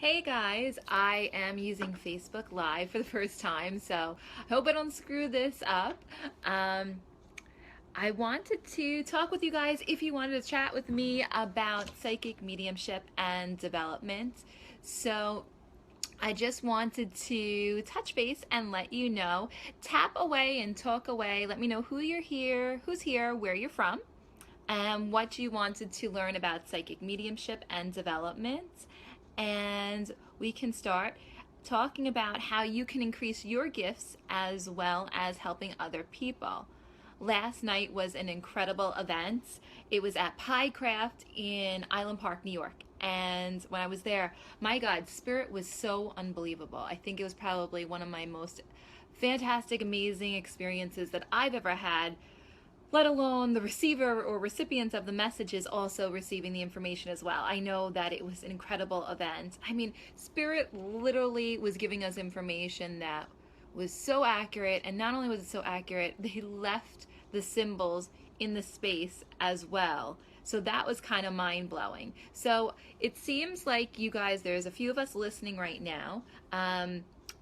Hey guys, I am using Facebook Live for the first time, so I hope I don't screw this up. Um, I wanted to talk with you guys if you wanted to chat with me about psychic mediumship and development. So I just wanted to touch base and let you know, tap away and talk away. Let me know who's here, where you're from, and what you wanted to learn about psychic mediumship and development. And we can start talking about how you can increase your gifts as well as helping other people. Last night was an incredible event. It was at Piecraft in Island Park, New York. And when I was there, my God, Spirit was so unbelievable. I think it was probably one of my most fantastic, amazing experiences that I've ever had, let alone the receiver or recipients of the messages also receiving the information as well. I know that it was an incredible event. I mean, Spirit literally was giving us information that was so accurate, and not only was it so accurate, they left the symbols in the space as well. So that was kind of mind-blowing. So it seems like you guys, there's a few of us listening right now.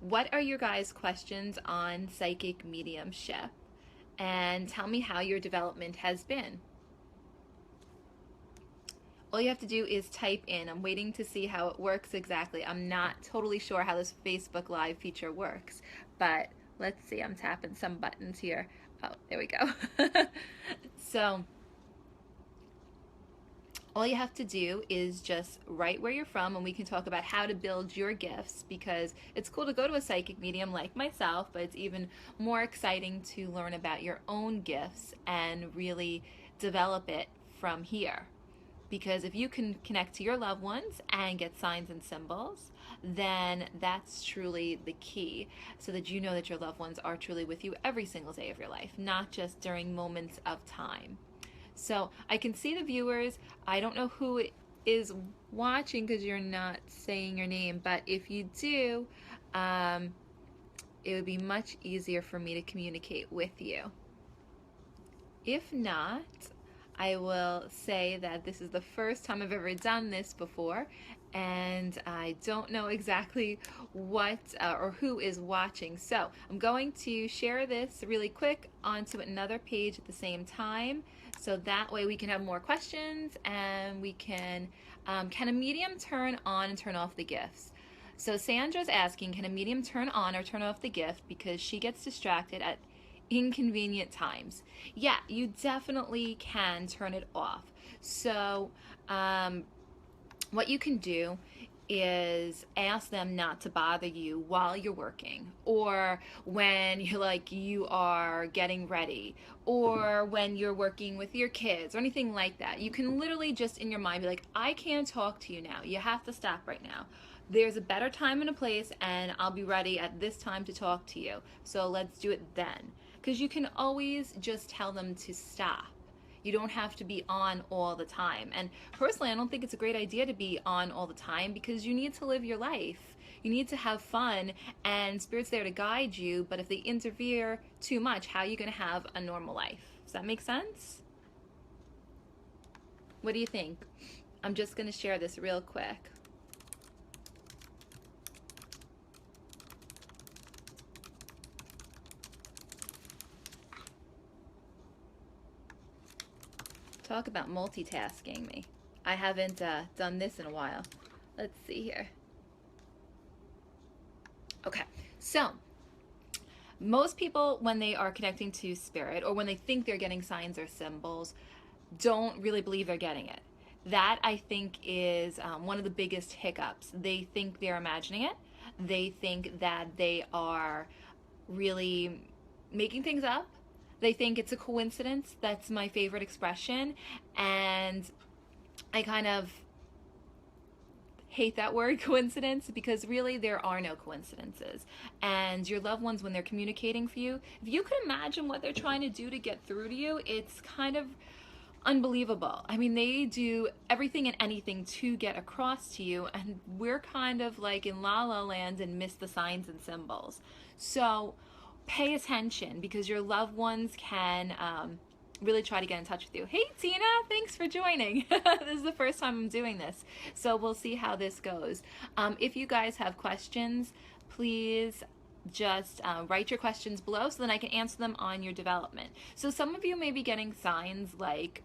What are your guys' questions on psychic mediumship? And tell me how your development has been. All you have to do is type in. I'm waiting to see how it works exactly. I'm not totally sure how this Facebook Live feature works, but let's see. I'm tapping some buttons here. Oh, there we go. So all you have to do is just write where you're from, and we can talk about how to build your gifts, because it's cool to go to a psychic medium like myself, but it's even more exciting to learn about your own gifts and really develop it from here. Because if you can connect to your loved ones and get signs and symbols, then that's truly the key, so that you know that your loved ones are truly with you every single day of your life, not just during moments of time. So I can see the viewers. I don't know who is watching because you're not saying your name, but if you do, it would be much easier for me to communicate with you. If not, I will say that this is the first time I've ever done this before, and I don't know exactly what or who is watching. So I'm going to share this really quick onto another page at the same time, so that way we can have more questions, and we can a medium turn on and turn off the gifts? So Sandra's asking, can a medium turn on or turn off the gift because she gets distracted at inconvenient times? Yeah, you definitely can turn it off. So what you can do is ask them not to bother you while you're working, or when you are getting ready, or when you're working with your kids, or anything like that. You can literally just in your mind be like, I can't talk to you now. You have to stop right now. There's a better time and a place, and I'll be ready at this time to talk to you. So let's do it then. Because you can always just tell them to stop. You don't have to be on all the time. And personally, I don't think it's a great idea to be on all the time, because you need to live your life. You need to have fun, and Spirit's there to guide you. But if they interfere too much, how are you going to have a normal life? Does that make sense? What do you think? I'm just going to share this real quick. Talk about multitasking me. I haven't done this in a while. Let's see here. Okay, so most people, when they are connecting to Spirit, or when they think they're getting signs or symbols, don't really believe they're getting it. That, I think, is one of the biggest hiccups. They think they're imagining it. They think that they are really making things up. They think it's a coincidence. That's my favorite expression. And I kind of hate that word, coincidence, because really there are no coincidences. And your loved ones, when they're communicating for you, if you could imagine what they're trying to do to get through to you, it's kind of unbelievable. I mean, they do everything and anything to get across to you, and we're kind of like in la la land and miss the signs and symbols. So pay attention, because your loved ones can really try to get in touch with you. Hey Tina, thanks for joining. This is the first time I'm doing this, so we'll see how this goes. If you guys have questions, please just write your questions below so then I can answer them on your development. So some of you may be getting signs like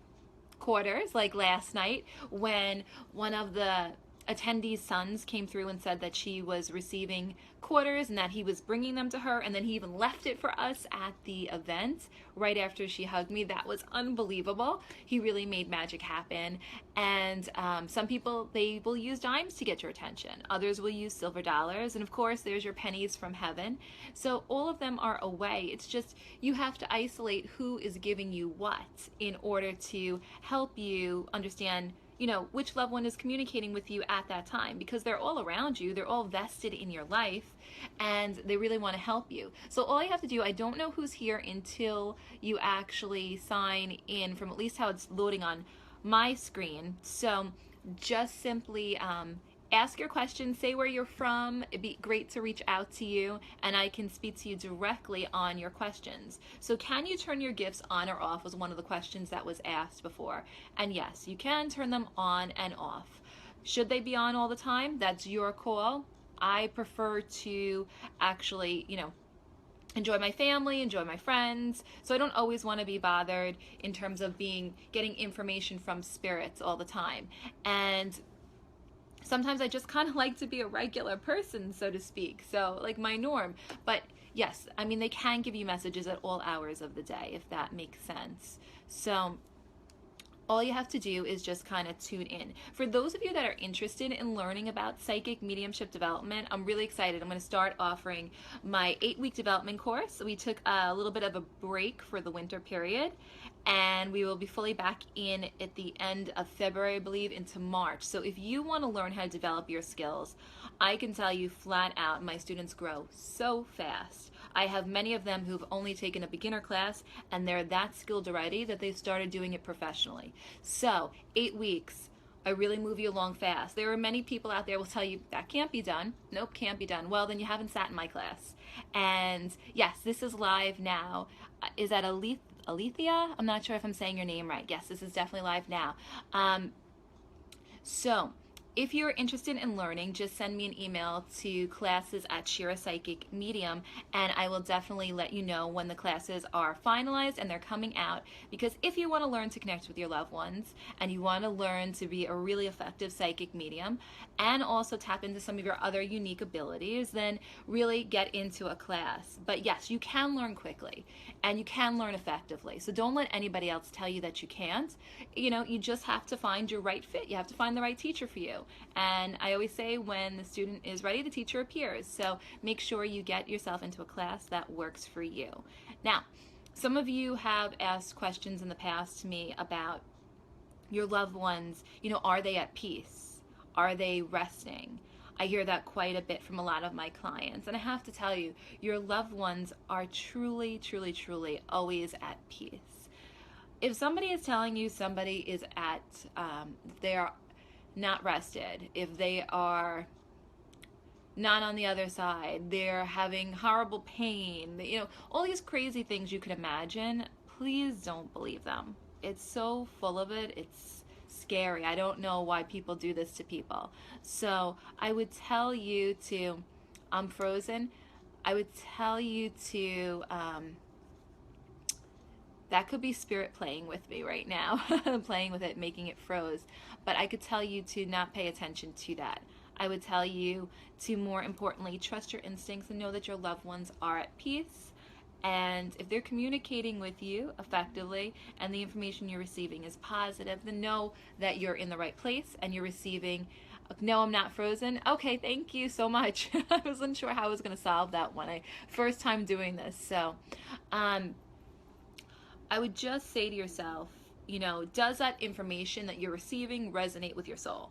quarters, like last night when one of the attendees' sons came through and said that she was receiving quarters and that he was bringing them to her, and then he even left it for us at the event right after she hugged me. That was unbelievable. He really made magic happen. And some people, they will use dimes to get your attention. Others will use silver dollars, and of course there's your pennies from heaven. So all of them are a way. It's just you have to isolate who is giving you what in order to help you understand, you know, which loved one is communicating with you at that time, because they're all around you, they're all vested in your life, and they really want to help you. So all you have to do, I don't know who's here until you actually sign in, from at least how it's loading on my screen. So just simply ask your questions, say where you're from. It'd be great to reach out to you and I can speak to you directly on your questions. So can you turn your gifts on or off was one of the questions that was asked before. And yes, you can turn them on and off. Should they be on all the time? That's your call. I prefer to actually, you know, enjoy my family, enjoy my friends. So I don't always want to be bothered in terms of getting information from spirits all the time. And sometimes I just kind of like to be a regular person, so to speak. So like my norm. But yes, I mean, they can give you messages at all hours of the day, if that makes sense. So all you have to do is just kind of tune in. For those of you that are interested in learning about psychic mediumship development, I'm really excited. I'm going to start offering my 8-week development course. We took a little bit of a break for the winter period, and we will be fully back in at the end of February, I believe, into March. So if you want to learn how to develop your skills, I can tell you flat out, my students grow so fast. I have many of them who've only taken a beginner class and they're that skilled already that they've started doing it professionally. So 8 weeks, I really move you along fast. There are many people out there will tell you that can't be done. Nope, can't be done. Well, then you haven't sat in my class. And yes, this is live now. Is that Alethea? I'm not sure if I'm saying your name right. Yes, this is definitely live now. So if you're interested in learning, just send me an email to classes@ShiraPsychicMedium, and I will definitely let you know when the classes are finalized and they're coming out. Because if you want to learn to connect with your loved ones, and you want to learn to be a really effective psychic medium, and also tap into some of your other unique abilities, then really get into a class. But yes, you can learn quickly, and you can learn effectively. So don't let anybody else tell you that you can't. You know, you just have to find your right fit. You have to find the right teacher for you. And I always say, when the student is ready, the teacher appears. So make sure you get yourself into a class that works for you. Now, some of you have asked questions in the past to me about your loved ones. You know, are they at peace? Are they resting? I hear that quite a bit from a lot of my clients. And I have to tell you, your loved ones are truly, truly, truly always at peace. If somebody is telling you somebody is at, they're not rested, if they are not on the other side, they're having horrible pain, you know, all these crazy things you could imagine, please don't believe them. It's so full of it. It's scary. I don't know why people do this to people. So I would tell you to, I'm frozen. I would tell you to, that could be spirit playing with me right now, playing with it, making it froze. But I could tell you to not pay attention to that. I would tell you to, more importantly, trust your instincts and know that your loved ones are at peace. And if they're communicating with you effectively and the information you're receiving is positive, then know that you're in the right place and you're receiving. No, I'm not frozen. Okay, thank you so much. I wasn't sure how I was going to solve that one. First time doing this. So I would just say to yourself, you know, does that information that you're receiving resonate with your soul?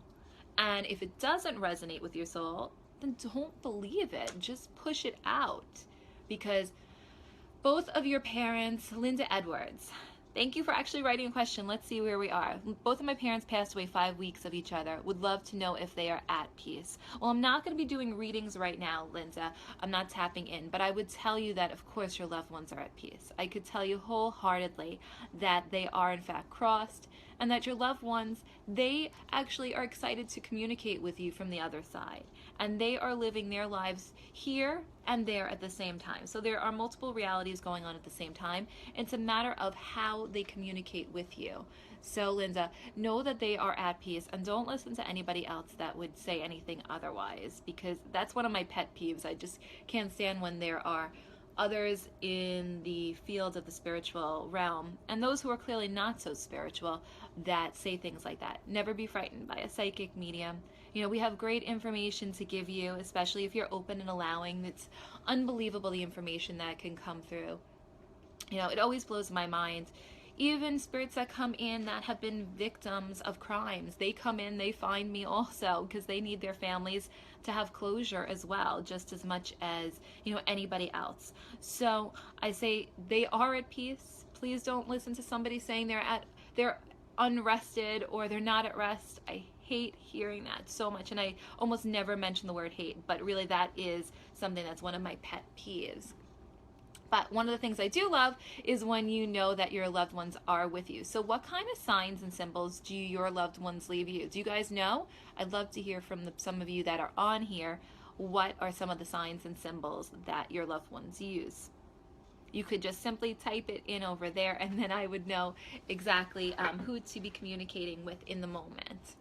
And if it doesn't resonate with your soul, then don't believe it. Just push it out. Because both of your parents, Linda Edwards, Thank you for actually writing a question. Let's see where we are. Both of my parents passed away 5 weeks of each other. Would love to know if they are at peace. Well, I'm not going to be doing readings right now, Linda. I'm not tapping in, but I would tell you that, of course, your loved ones are at peace. I could tell you wholeheartedly that they are, in fact, crossed, and that your loved ones, they actually are excited to communicate with you from the other side. And they are living their lives here and there at the same time. So there are multiple realities going on at the same time. It's a matter of how they communicate with you. So Linda, know that they are at peace, and don't listen to anybody else that would say anything otherwise, because that's one of my pet peeves. I just can't stand when there are others in the field of the spiritual realm, and those who are clearly not so spiritual, that say things like that. Never be frightened by a psychic medium. You know, we have great information to give you, especially if you're open and allowing. It's unbelievable the information that can come through. You know, it always blows my mind. Even spirits that come in that have been victims of crimes, they come in, they find me also, because they need their families to have closure as well, just as much as, you know, anybody else. So I say they are at peace. Please don't listen to somebody saying they're unrested or they're not at rest. I hate hearing that so much, and I almost never mention the word hate, but really that is something that's one of my pet peeves. But one of the things I do love is when you know that your loved ones are with you. So what kind of signs and symbols do your loved ones leave you? Do you guys know? I'd love to hear from some of you that are on here. What are some of the signs and symbols that your loved ones use? You could just simply type it in over there, and then I would know exactly who to be communicating with in the moment.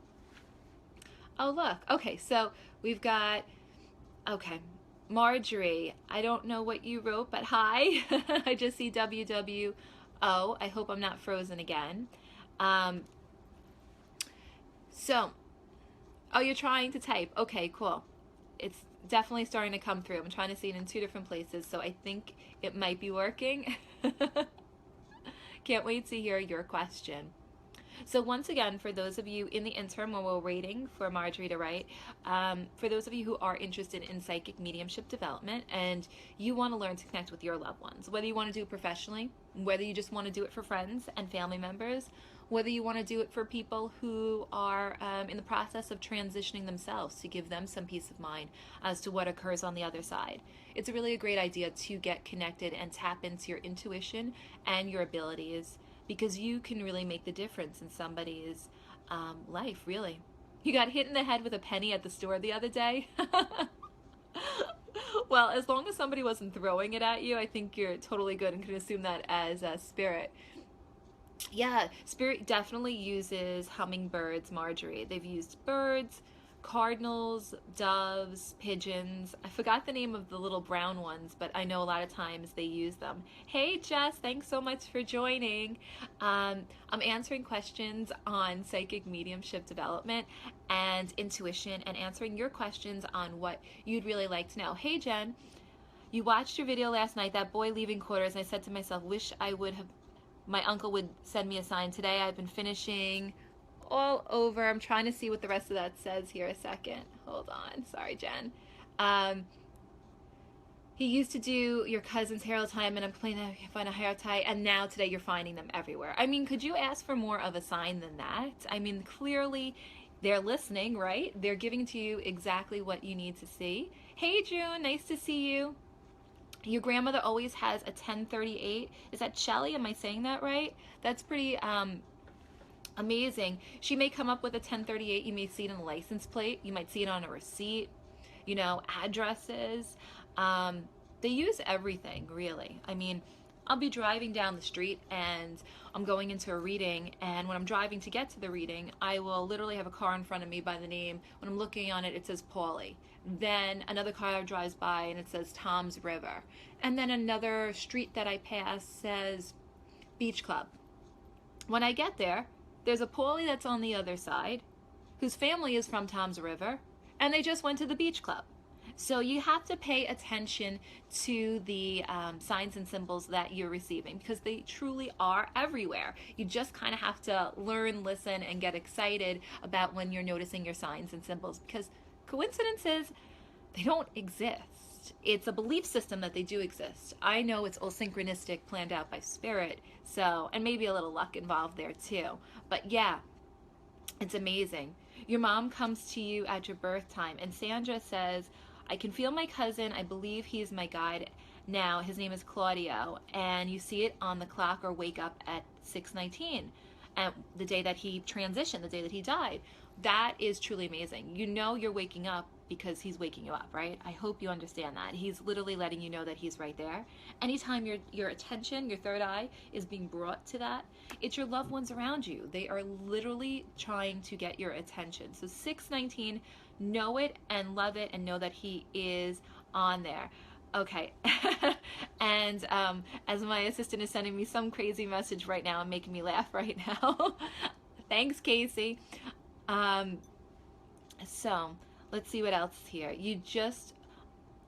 Oh, look. Okay, so we've got, okay, Marjorie. I don't know what you wrote, but hi. I just see WWO. I hope I'm not frozen again. So, oh, you're trying to type. Okay, cool. It's definitely starting to come through. I'm trying to see it in 2 different places, so I think it might be working. Can't wait to hear your question. So once again, for those of you in the interim while we're waiting for Marjorie to write, for those of you who are interested in psychic mediumship development and you want to learn to connect with your loved ones, whether you want to do it professionally, whether you just want to do it for friends and family members, whether you want to do it for people who are in the process of transitioning themselves to give them some peace of mind as to what occurs on the other side. It's really a great idea to get connected and tap into your intuition and your abilities, because you can really make the difference in somebody's life, really. You got hit in the head with a penny at the store the other day. Well, as long as somebody wasn't throwing it at you, I think you're totally good and can assume that as a spirit. Yeah, spirit definitely uses hummingbirds, Marjorie. They've used birds, cardinals, doves, pigeons. I forgot the name of the little brown ones, but I know a lot of times they use them. Hey Jess, thanks so much for joining. I'm answering questions on psychic mediumship development and intuition, and answering your questions on what you'd really like to know. Hey Jen, you watched your video last night, that boy leaving quarters, and I said to myself, wish my uncle would send me a sign today. I've been finishing all over. I'm trying to see what the rest of that says here a second. Hold on. Sorry, Jen. He used to do your cousin's hair all the time, and I'm complaining that I can't find a hair tie, and now today you're finding them everywhere. I mean, could you ask for more of a sign than that? I mean, clearly they're listening, right? They're giving to you exactly what you need to see. Hey, June. Nice to see you. Your grandmother always has a 1038. Is that Shelly? Am I saying that right? That's pretty amazing. She may come up with a 1038. You may see it on a license plate. You might see it on a receipt. You know, addresses. They use everything, really. I mean, I'll be driving down the street and I'm going into a reading, and when I'm driving to get to the reading, I will literally have a car in front of me by the name. When I'm looking on it, it says Paulie. Then another car drives by and it says Tom's River. And then another street that I pass says Beach Club. When I get there, there's a Paulie that's on the other side whose family is from Tom's River, and they just went to the beach club. So you have to pay attention to the signs and symbols that you're receiving, because they truly are everywhere. You just kind of have to learn, listen, and get excited about when you're noticing your signs and symbols, because coincidences, they don't exist. exist. It's a belief system that they do exist. I know it's all synchronistic, planned out by spirit, so, and maybe a little luck involved there too. But yeah, it's amazing. Your mom comes to you at your birth time, and Sandra says, I can feel my cousin. I believe he's my guide now. His name is Claudio, and you see it on the clock or wake up at 6:19, and the day that he transitioned, the day that he died. That is truly amazing. You know you're waking up because he's waking you up, right? I hope you understand that. He's literally letting you know that he's right there. Anytime your attention, your third eye is being brought to that, it's your loved ones around you. They are literally trying to get your attention. So 6:19, know it and love it and know that he is on there. Okay. And as my assistant is sending me some crazy message right now and making me laugh right now. Thanks, Casey. So let's see what else is here.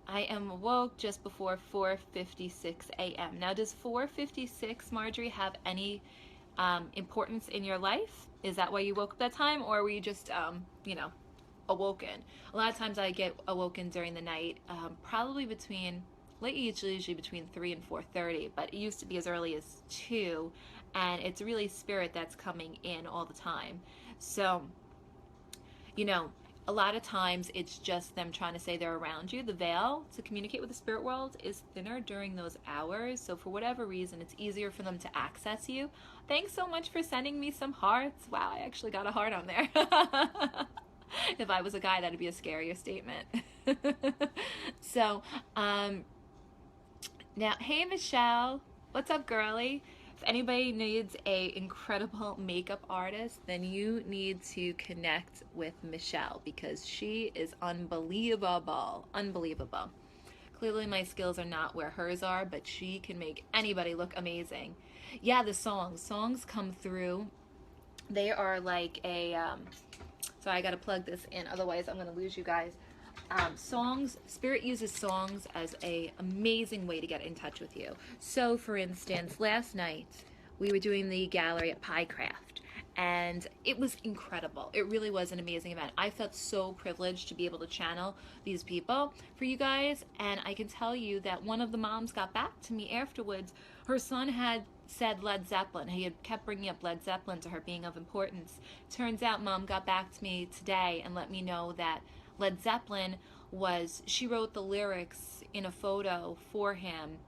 I am awoke just before 4:56 a.m. Now, does 4:56, Marjorie, have any importance in your life? Is that why you woke up that time, or were you just, awoken? A lot of times I get awoken during the night, probably usually between 3 and 4:30, but it used to be as early as 2, and it's really spirit that's coming in all the time. So, a lot of times it's just them trying to say they're around you. The veil to communicate with the spirit world is thinner during those hours. So for whatever reason, it's easier for them to access you. Thanks so much for sending me some hearts. Wow, I actually got a heart on there. If I was a guy, that'd be a scarier statement. So, now, hey, Michelle. What's up, girly? If anybody needs a incredible makeup artist, then you need to connect with Michelle because she is unbelievable. Unbelievable. Clearly my skills are not where hers are, but she can make anybody look amazing. Yeah, the songs come through. They are like a, so I gotta plug this in, otherwise I'm gonna lose you guys. Songs, spirit uses songs as a amazing way to get in touch with you. So for instance, last night we were doing the gallery at Piecraft, and it was incredible. It really was an amazing event. I felt so privileged to be able to channel these people for you guys, and I can tell you that one of the moms got back to me afterwards. Her son had said Led Zeppelin. He had kept bringing up Led Zeppelin to her being of importance. Turns out Mom got back to me today and let me know that Led Zeppelin she wrote the lyrics in a photo for him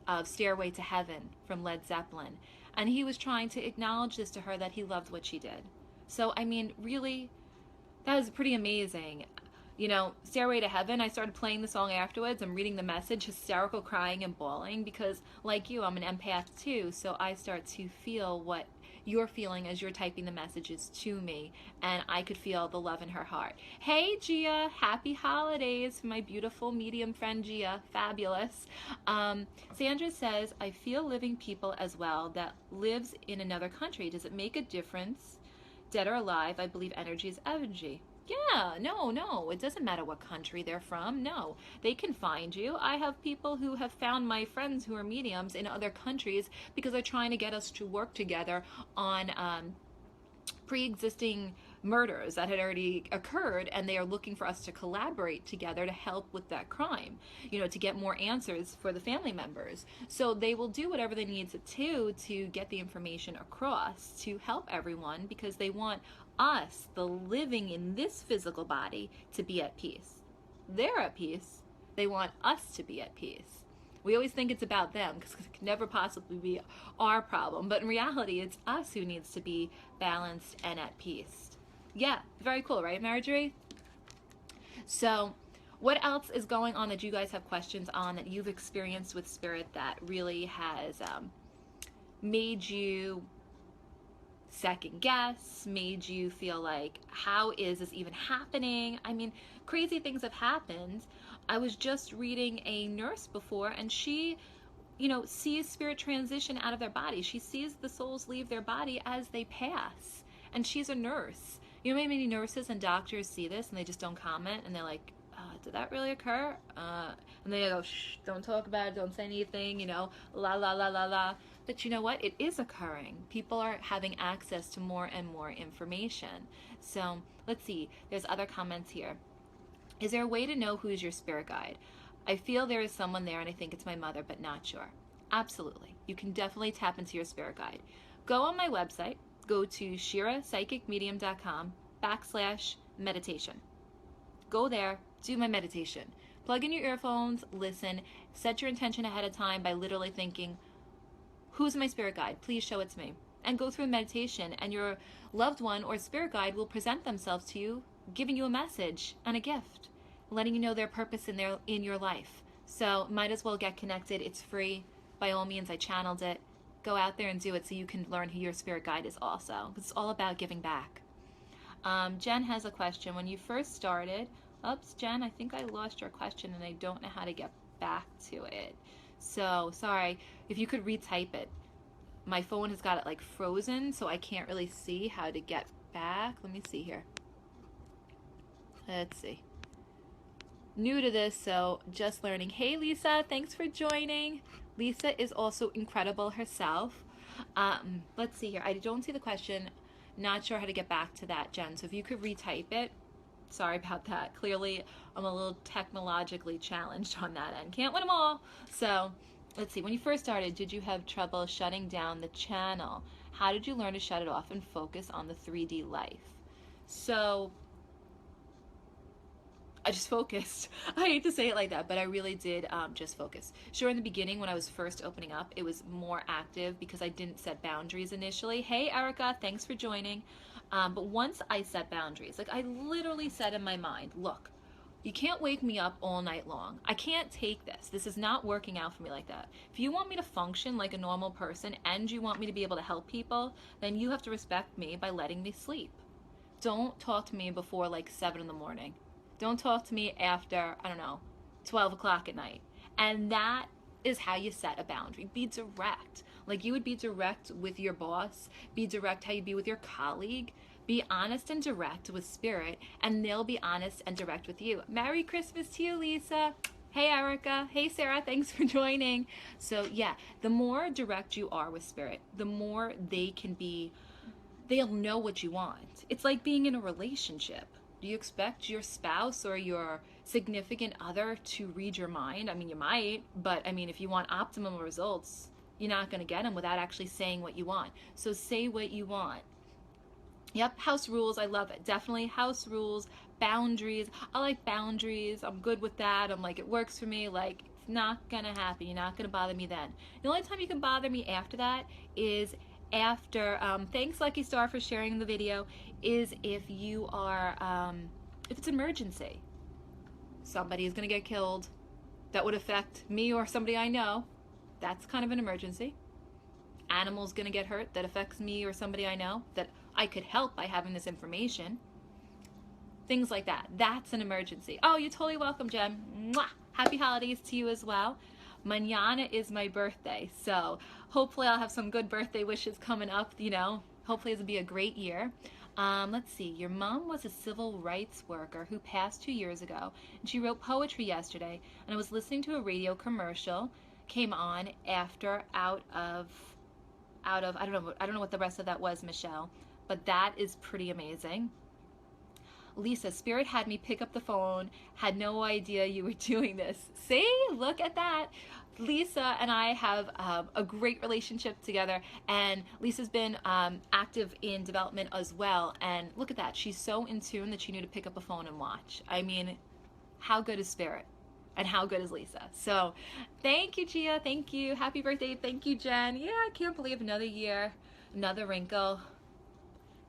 of Stairway to Heaven from Led Zeppelin. And he was trying to acknowledge this to her, that he loved what she did. So, I mean, really, that was pretty amazing. Stairway to Heaven, I started playing the song afterwards. I'm reading the message, hysterical crying and bawling, because like you, I'm an empath too. So I start to feel what you're feeling as you're typing the messages to me, and I could feel the love in her heart. Hey Gia, happy holidays, my beautiful medium friend Gia, fabulous. Sandra says, I feel living people as well that lives in another country. Does it make a difference? Dead or alive, I believe energy is energy. Yeah, no, it doesn't matter what country they're from. No, they can find you. I have people who have found my friends who are mediums in other countries because they're trying to get us to work together on pre-existing murders that had already occurred, and they are looking for us to collaborate together to help with that crime, to get more answers for the family members. So they will do whatever they need to get the information across to help everyone, because they want us, the living in this physical body, to be at peace. They're at peace. They want us to be at peace. We always think it's about them because it can never possibly be our problem. But in reality, it's us who needs to be balanced and at peace. Yeah, very cool, right, Marjorie? So what else is going on that you guys have questions on, that you've experienced with spirit, that really has made you second guess, made you feel like, how is this even happening? I mean, crazy things have happened. I was just reading a nurse before, and she, sees spirit transition out of their body. She sees the souls leave their body as they pass. And she's a nurse. You know how many nurses and doctors see this and they just don't comment, and they're like, did that really occur? And they go, shh, don't talk about it, don't say anything, la, la, la, la, la. But you know what? It is occurring. People are having access to more and more information. So let's see. There's other comments here. Is there a way to know who's your spirit guide? I feel there is someone there and I think it's my mother, but not sure. Absolutely. You can definitely tap into your spirit guide. Go on my website, go to ShiraPsychicMedium.com/meditation. Go there, do my meditation. Plug in your earphones, listen, set your intention ahead of time by literally thinking, who's my spirit guide? Please show it to me. And go through a meditation, and your loved one or spirit guide will present themselves to you, giving you a message and a gift, letting you know their purpose in your life. So might as well get connected. It's free. By all means, I channeled it. Go out there and do it so you can learn who your spirit guide is also. It's all about giving back. Jen has a question. When you first started, oops, Jen, I think I lost your question and I don't know how to get back to it. So sorry, if you could retype it. My phone has got it like frozen, so I can't really see how to get back. Let me see here. Let's see. New to this, so just learning. Hey Lisa, thanks for joining. Lisa is also incredible herself. Let's see here. I don't see the question. Not sure how to get back to that, Jen. So if you could retype it. Sorry about that. Clearly, I'm a little technologically challenged on that end. Can't win them all. So let's see. When you first started, did you have trouble shutting down the channel? How did you learn to shut it off and focus on the 3D life? So I just focused. I hate to say it like that, but I really did just focus. Sure, in the beginning when I was first opening up, it was more active because I didn't set boundaries initially. Hey, Erica, thanks for joining. But once I set boundaries, like I literally said in my mind, look, you can't wake me up all night long. I can't take this. This is not working out for me like that. If you want me to function like a normal person and you want me to be able to help people, then you have to respect me by letting me sleep. Don't talk to me before like 7 in the morning. Don't talk to me after, I don't know, 12 o'clock at night. And that is how you set a boundary. Be direct. Like you would be direct with your boss. Be direct how you be with your colleague. Be honest and direct with spirit, and they'll be honest and direct with you. Merry Christmas to you, Lisa. Hey, Erica. Hey, Sarah. Thanks for joining. So yeah, the more direct you are with spirit, the more they'll know what you want. It's like being in a relationship. Do you expect your spouse or your significant other to read your mind? I mean, you might, but I mean, if you want optimum results, you're not going to get them without actually saying what you want. So say what you want. Yep, house rules, I love it. Definitely house rules, boundaries. I like boundaries. I'm good with that. I'm like, it works for me. Like, it's not going to happen. You're not going to bother me then. The only time you can bother me after that is after, thanks Lucky Star for sharing the video, is if you are, if it's an emergency. Somebody is going to get killed. That would affect me or somebody I know. That's kind of an emergency. Animal's going to get hurt. That affects me or somebody I know. That I could help by having this information. Things like that. That's an emergency. Oh, you're totally welcome, Jen. Mwah! Happy holidays to you as well. Mañana is my birthday, so hopefully I'll have some good birthday wishes coming up, you know. Hopefully it'll be a great year. Let's see. Your mom was a civil rights worker who passed 2 years ago, and she wrote poetry yesterday, and I was listening to a radio commercial, came on after out of I don't know what the rest of that was, Michelle, but that is pretty amazing. Lisa, Spirit had me pick up the phone, had no idea you were doing this. See, look at that. Lisa and I have a great relationship together, and Lisa's been active in development as well, and look at that. She's so in tune that she knew to pick up a phone and watch. I mean, how good is Spirit? And how good is Lisa? So thank you, Gia. Thank you. Happy birthday. Thank you, Jen. Yeah, I can't believe another year, another wrinkle.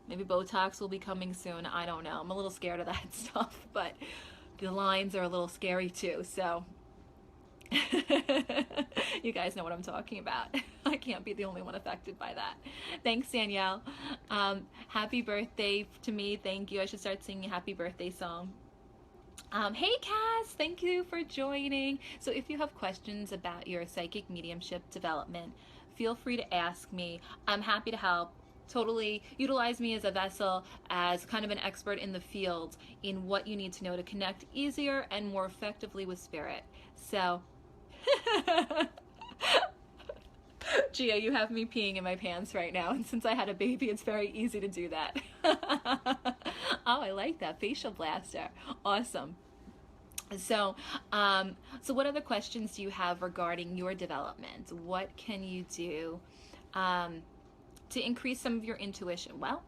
Maybe Botox will be coming soon. I don't know. I'm a little scared of that stuff, but the lines are a little scary too. So you guys know what I'm talking about. I can't be the only one affected by that. Thanks, Danielle. Happy birthday to me. Thank you. I should start singing a happy birthday song. Hey Cass, thank you for joining. So if you have questions about your psychic mediumship development, feel free to ask me. I'm happy to help. Totally utilize me as a vessel, as kind of an expert in the field in what you need to know to connect easier and more effectively with Spirit. So, Gia, you have me peeing in my pants right now, and since I had a baby, it's very easy to do that. Oh, I like that. Facial blaster. Awesome. So, so what other questions do you have regarding your development? What can you do um, to increase some of your intuition? Well,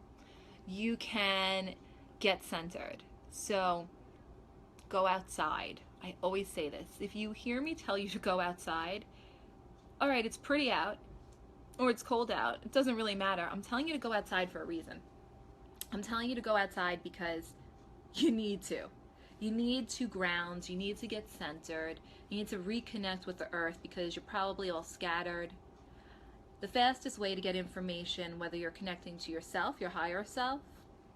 you can get centered. So, go outside. I always say this. If you hear me tell you to go outside, all right, it's pretty out or it's cold out. It doesn't really matter. I'm telling you to go outside for a reason. I'm telling you to go outside because you need to. You need to ground. You need to get centered. You need to reconnect with the earth because you're probably all scattered. The fastest way to get information, whether you're connecting to yourself, your higher self,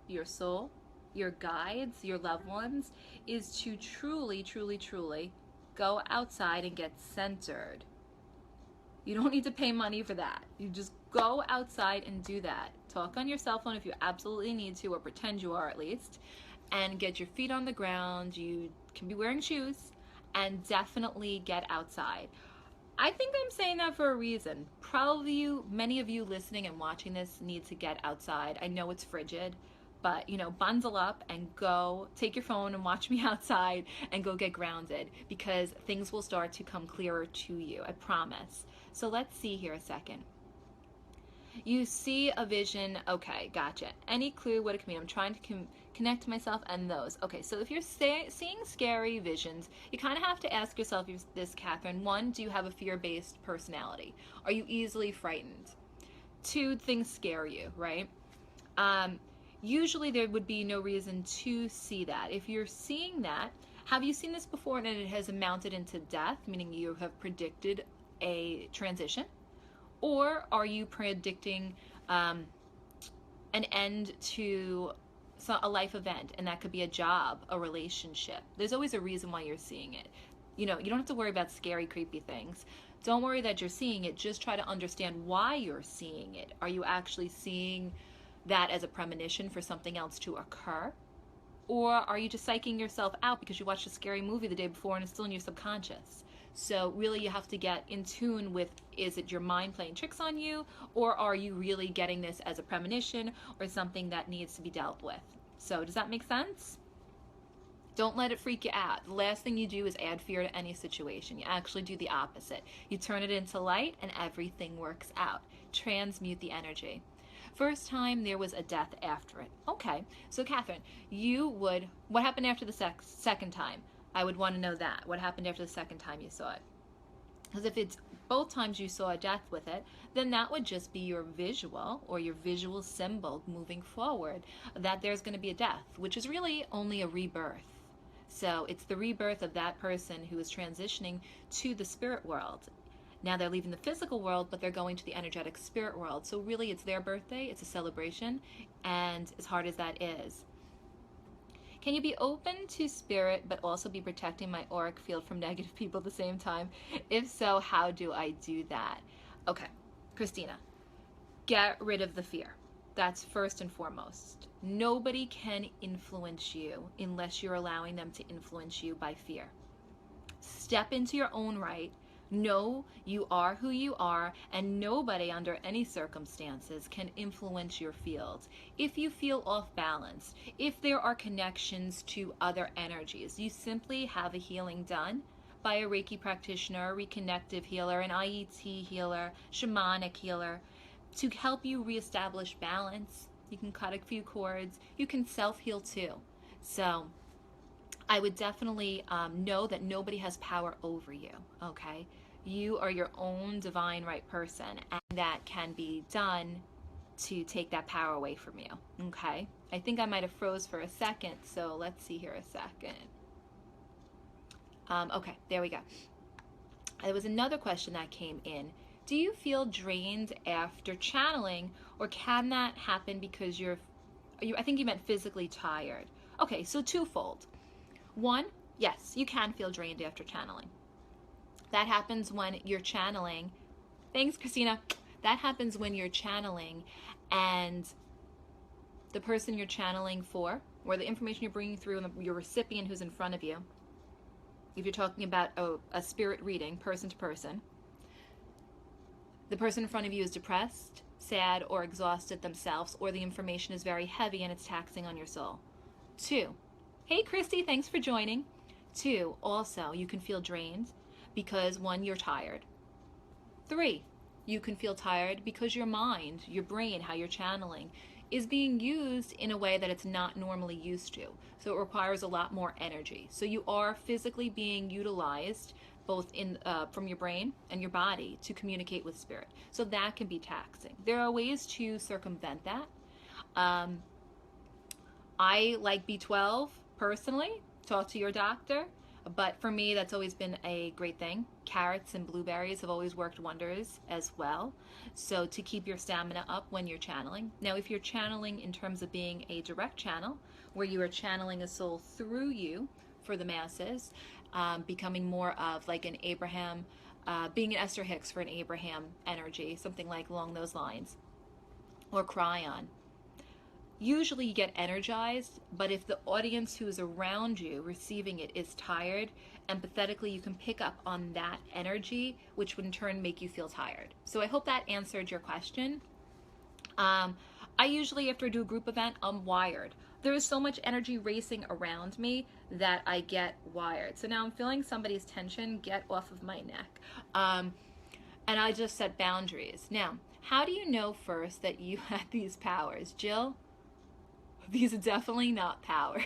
your soul, your guides, your loved ones, is to truly, truly, truly go outside and get centered. You don't need to pay money for that. You just go outside and do that. Talk on your cell phone if you absolutely need to, or pretend you are at least, and get your feet on the ground. You can be wearing shoes, and definitely get outside. I think I'm saying that for a reason. Probably many of you listening and watching this need to get outside. I know it's frigid, but bundle up and go take your phone and watch me outside and go get grounded, because things will start to come clearer to you. I promise. So let's see here a second. You see a vision. Okay, gotcha. Any clue what it could mean? I'm trying to connect to myself and those. Okay, so if you're seeing scary visions, you kind of have to ask yourself this, Catherine. One, do you have a fear-based personality? Are you easily frightened? Two, things scare you, right? Usually there would be no reason to see that. If you're seeing that, have you seen this before and it has amounted into death, meaning you have predicted a transition? Or are you predicting an end to a life event, and that could be a job, a relationship? There's always a reason why you're seeing it. You don't have to worry about scary, creepy things. Don't worry that you're seeing it. Just try to understand why you're seeing it. Are you actually seeing that as a premonition for something else to occur? Or are you just psyching yourself out because you watched a scary movie the day before and it's still in your subconscious? So really you have to get in tune with, is it your mind playing tricks on you, or are you really getting this as a premonition or something that needs to be dealt with? So does that make sense? Don't let it freak you out. The last thing you do is add fear to any situation. You actually do the opposite. You turn it into light and everything works out. Transmute the energy. First time there was a death after it. Okay, so Catherine, what happened after the second time? I would want to know that. What happened after the second time you saw it? Because if it's both times you saw a death with it, then that would just be your visual or your visual symbol moving forward that there's going to be a death, which is really only a rebirth. So it's the rebirth of that person who is transitioning to the spirit world. Now they're leaving the physical world, but they're going to the energetic spirit world. So really it's their birthday, it's a celebration, and as hard as that is. Can you be open to spirit but also be protecting my auric field from negative people at the same time? If so, how do I do that? Okay, Christina, get rid of the fear. That's first and foremost. Nobody can influence you unless you're allowing them to influence you by fear. Step into your own right. Know you are who you are, and nobody under any circumstances can influence your field. If you feel off balance, if there are connections to other energies, you simply have a healing done by a Reiki practitioner, a reconnective healer, an IET healer, shamanic healer, to help you reestablish balance. You can cut a few cords. You can self-heal too. So I would definitely know that nobody has power over you, okay? You are your own divine right person, and that can be done to take that power away from you, okay? I think I might have froze for a second, so let's see here a second. Okay, there we go. There was another question that came in. Do you feel drained after channeling, or can that happen because I think you meant physically tired. Okay, so twofold. One, yes, you can feel drained after channeling. That happens when you're channeling. Thanks, Christina. That happens when you're channeling and the person you're channeling for, or the information you're bringing through, and your recipient who's in front of you, if you're talking about a spirit reading, person to person, the person in front of you is depressed, sad, or exhausted themselves, or the information is very heavy and it's taxing on your soul. Two, hey Christy, thanks for joining. 2, also, you can feel drained because 1, you're tired. 3, you can feel tired because your mind, your brain, how you're channeling, is being used in a way that it's not normally used to. So it requires a lot more energy. So you are physically being utilized both from your brain and your body to communicate with spirit. So that can be taxing. There are ways to circumvent that. I like B12 personally. Talk to your doctor. But for me, that's always been a great thing. Carrots and blueberries have always worked wonders as well. So to keep your stamina up when you're channeling. Now, if you're channeling in terms of being a direct channel, where you are channeling a soul through you for the masses, becoming more of like an Abraham, being an Esther Hicks for an Abraham energy, something like along those lines, or Cryon. Usually you get energized, but if the audience who is around you receiving it is tired, empathetically you can pick up on that energy, which would in turn make you feel tired. So I hope that answered your question. I usually, after I do a group event, I'm wired. There is so much energy racing around me that I get wired. So now I'm feeling somebody's tension. Get off of my neck. And I just set boundaries. Now, how do you know first that you had these powers? Jill? These are definitely not powers.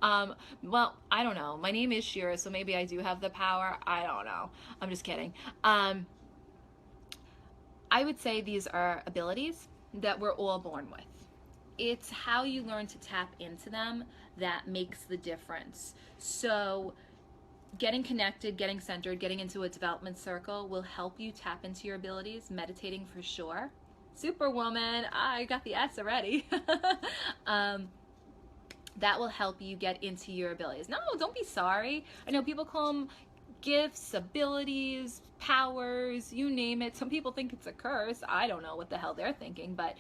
Well, I don't know. My name is Shira, so maybe I do have the power. I don't know. I'm just kidding. I would say these are abilities that we're all born with. It's how you learn to tap into them that makes the difference. So getting connected, getting centered, getting into a development circle will help you tap into your abilities. Meditating for sure. Superwoman, I got the S already. That will help you get into your abilities. No, don't be sorry. I know people call them gifts, abilities, powers, you name it. Some people think it's a curse. I don't know what the hell they're thinking, but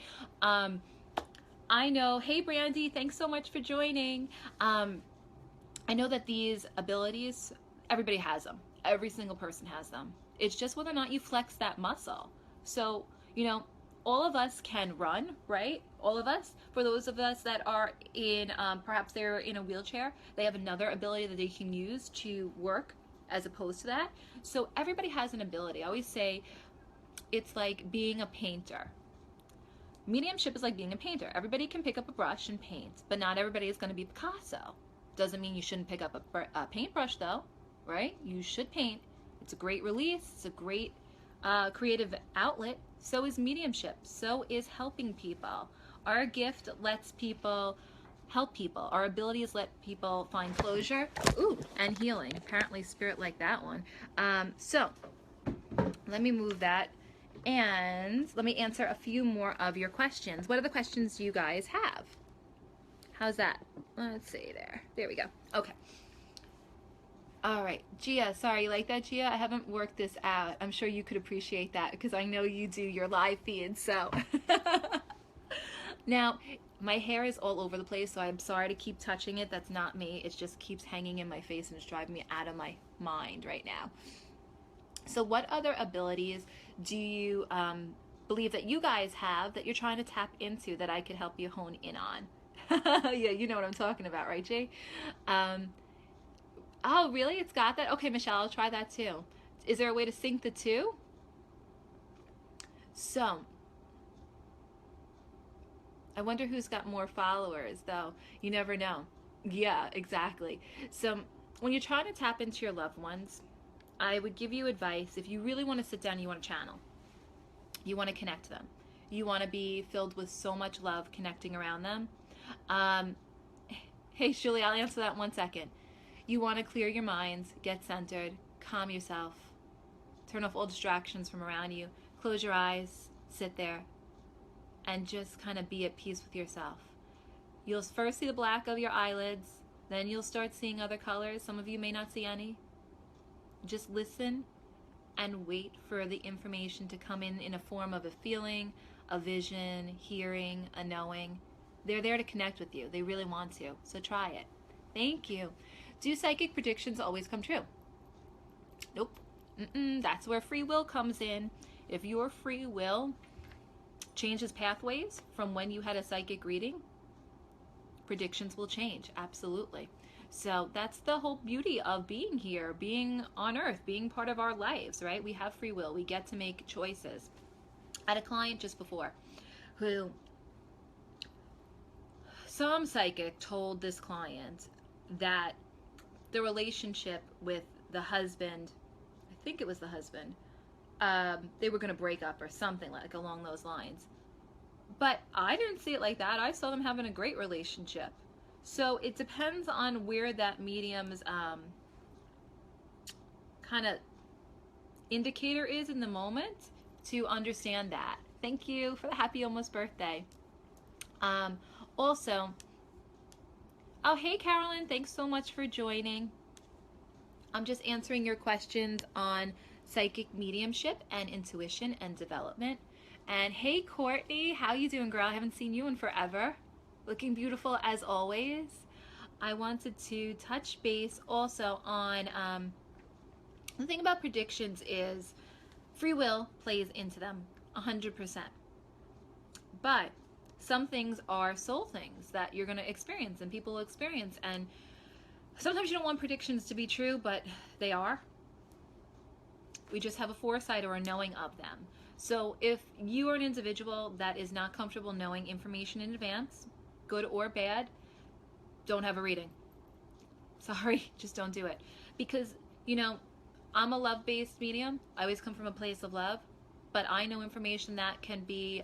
I know. Hey, Brandy, thanks so much for joining. I know that these abilities, everybody has them. Every single person has them. It's just whether or not you flex that muscle. So, you know, all of us can run, right? All of us. For those of us that are in, perhaps they're in a wheelchair, they have another ability that they can use to work as opposed to that. So everybody has an ability. I always say it's like being a painter. Mediumship is like being a painter. Everybody can pick up a brush and paint, but not everybody is going to be Picasso. Doesn't mean you shouldn't pick up a paintbrush though, right? You should paint. It's a great release. It's a great creative outlet. So is mediumship. So is helping people. Our gift lets people help people. Our abilities let people find closure, and healing. Apparently spirit liked that one. So let me move that and let me answer a few more of your questions. What are the questions you guys have? How's that? Let's see there. There we go. Okay. All right, Gia, sorry, you like that, Gia? I haven't worked this out. I'm sure you could appreciate that because I know you do your live feed, so. Now, my hair is all over the place, so I'm sorry to keep touching it. That's not me. It just keeps hanging in my face and it's driving me out of my mind right now. So what other abilities do you believe that you guys have that you're trying to tap into that I could help you hone in on? Yeah, you know what I'm talking about, right, Jay? Oh, really? It's got that? Okay, Michelle, I'll try that too. Is there a way to sync the two? So, I wonder who's got more followers, though. You never know. Yeah, exactly. So, when you're trying to tap into your loved ones, I would give you advice. If you really want to sit down and you want to channel, you want to connect them, you want to be filled with so much love connecting around them. Hey, Shuli, I'll answer that in 1 second. You want to clear your minds, get centered, calm yourself, turn off all distractions from around you, close your eyes, sit there, and just kind of be at peace with yourself. You'll first see the black of your eyelids, then you'll start seeing other colors. Some of you may not see any. Just listen and wait for the information to come in a form of a feeling, a vision, hearing, a knowing. They're there to connect with you. They really want to, so try it. Thank you. Do psychic predictions always come true? Nope. That's where free will comes in. If your free will changes pathways from when you had a psychic reading, predictions will change. Absolutely. So that's the whole beauty of being here, being on earth, being part of our lives, right? We have free will. We get to make choices. I had a client just before who, some psychic told this client that the relationship with the husband, I think it was the husband, they were going to break up or something like along those lines. But I didn't see it like that. I saw them having a great relationship. So it depends on where that medium's kind of indicator is in the moment to understand that. Thank you for the happy almost birthday. Also, oh, hey, Carolyn, thanks so much for joining. I'm just answering your questions on psychic mediumship and intuition and development. And hey, Courtney, how you doing, girl? I haven't seen you in forever. Looking beautiful as always. I wanted to touch base also on the thing about predictions is free will plays into them 100%. But some things are soul things that you're going to experience and people will experience. And sometimes you don't want predictions to be true, but they are. We just have a foresight or a knowing of them. So if you are an individual that is not comfortable knowing information in advance, good or bad, don't have a reading. Sorry, just don't do it. Because, you know, I'm a love-based medium. I always come from a place of love. But I know information that can be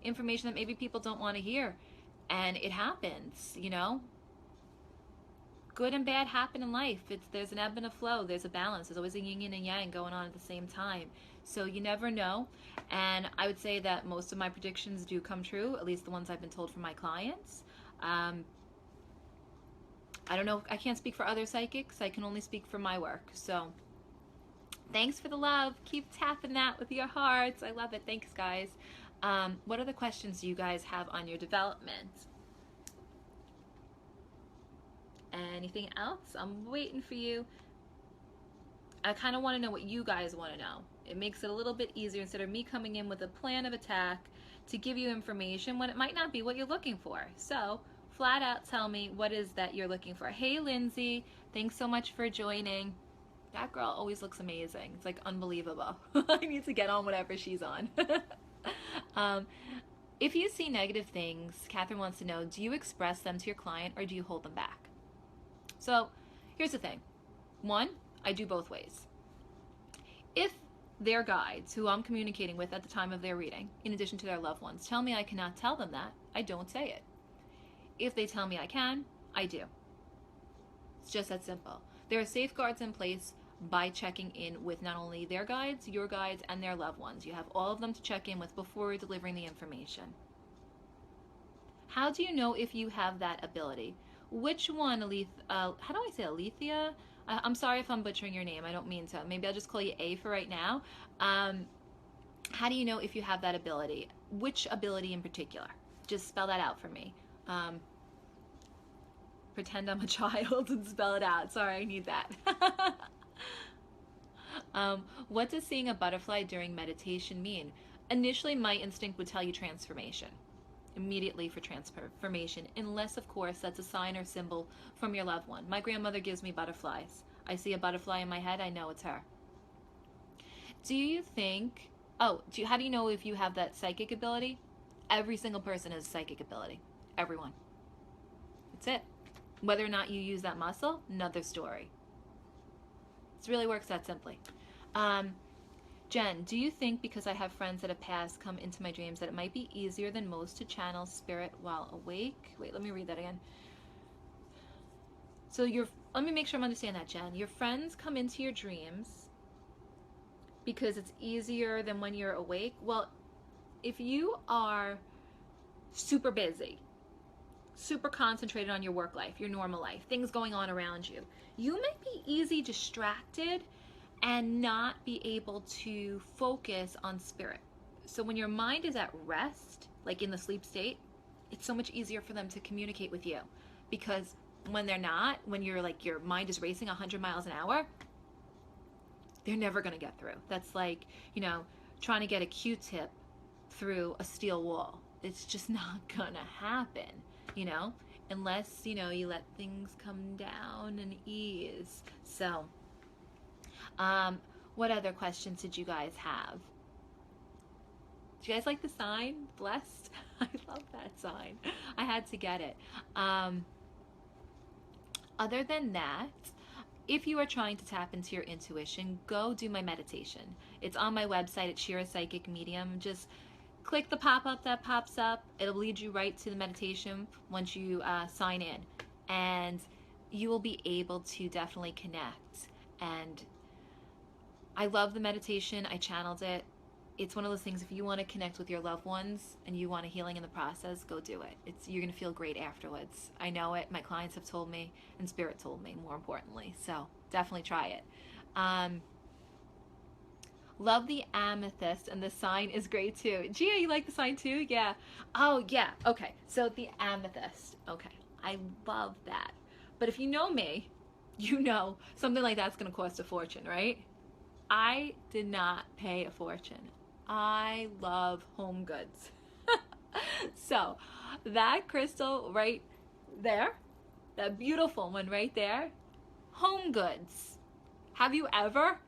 information that maybe people don't want to hear. And it happens, you know. Good and bad happen in life. There's an ebb and a flow. There's a balance. There's always a yin and yang going on at the same time. So you never know. And I would say that most of my predictions do come true, at least the ones I've been told from my clients. I don't know. I can't speak for other psychics. I can only speak for my work. So thanks for the love. Keep tapping that with your hearts. I love it. Thanks, guys. What other questions do you guys have on your development? Anything else? I'm waiting for you. I kind of want to know what you guys want to know. It makes it a little bit easier instead of me coming in with a plan of attack to give you information when it might not be what you're looking for. So flat out tell me what is that you're looking for. Hey, Lindsay, thanks so much for joining. That girl always looks amazing. It's like unbelievable. I need to get on whatever she's on. If you see negative things, Catherine wants to know, do you express them to your client or do you hold them back? So here's the thing. One, I do both ways. If their guides, who I'm communicating with at the time of their reading, in addition to their loved ones, tell me I cannot tell them that, I don't say it. If they tell me I can, I do. It's just that simple. There are safeguards in place by checking in with not only their guides, your guides, and their loved ones. You have all of them to check in with before delivering the information. How do you know if you have that ability? Which one, how do I say Alethea? I'm sorry if I'm butchering your name. I don't mean to. Maybe I'll just call you A for right now. How do you know if you have that ability? Which ability in particular? Just spell that out for me. Pretend I'm a child and spell it out. Sorry, I need that. What does seeing a butterfly during meditation mean? Initially, my instinct would tell you transformation. Immediately for transformation, unless of course that's a sign or symbol from your loved one. My grandmother gives me butterflies. I see a butterfly in my head, I know it's her. Do you think, how do you know if you have that psychic ability? Every single person has a psychic ability. Everyone. That's it. Whether or not you use that muscle, another story. It really works that simply. Jen, do you think because I have friends that have passed come into my dreams that it might be easier than most to channel spirit while awake? Wait, let me read that again. So let me make sure I'm understanding that, Jen. Your friends come into your dreams because it's easier than when you're awake? Well, if you are super busy, super concentrated on your work life, your normal life, things going on around you, you might be easy distracted and not be able to focus on spirit. So when your mind is at rest, like in the sleep state, it's so much easier for them to communicate with you. Because when they're not, when you're like, your mind is racing 100 miles an hour, they're never going to get through. That's like, trying to get a Q-tip through a steel wall. It's just not going to happen, unless, you know, you let things come down and ease. So, what other questions did you guys have? Do you guys like the sign? Blessed? I love that sign. I had to get it. Other than that, if you are trying to tap into your intuition, go do my meditation. It's on my website at Shira Psychic Medium. Just click the pop-up that pops up. It'll lead you right to the meditation once you sign in. And you will be able to definitely connect. And I love the meditation. I channeled it. It's one of those things, if you want to connect with your loved ones and you want a healing in the process, go do it. You're going to feel great afterwards. I know it. My clients have told me, and Spirit told me, more importantly. So definitely try it. Love the amethyst, and the sign is great too. Gia, you like the sign too? Yeah. Oh, yeah. Okay. So the amethyst. Okay. I love that. But if you know me, you know something like that's going to cost a fortune, right? I did not pay a fortune. I love home goods. So that crystal right there, that beautiful one right there, home goods. Have you ever?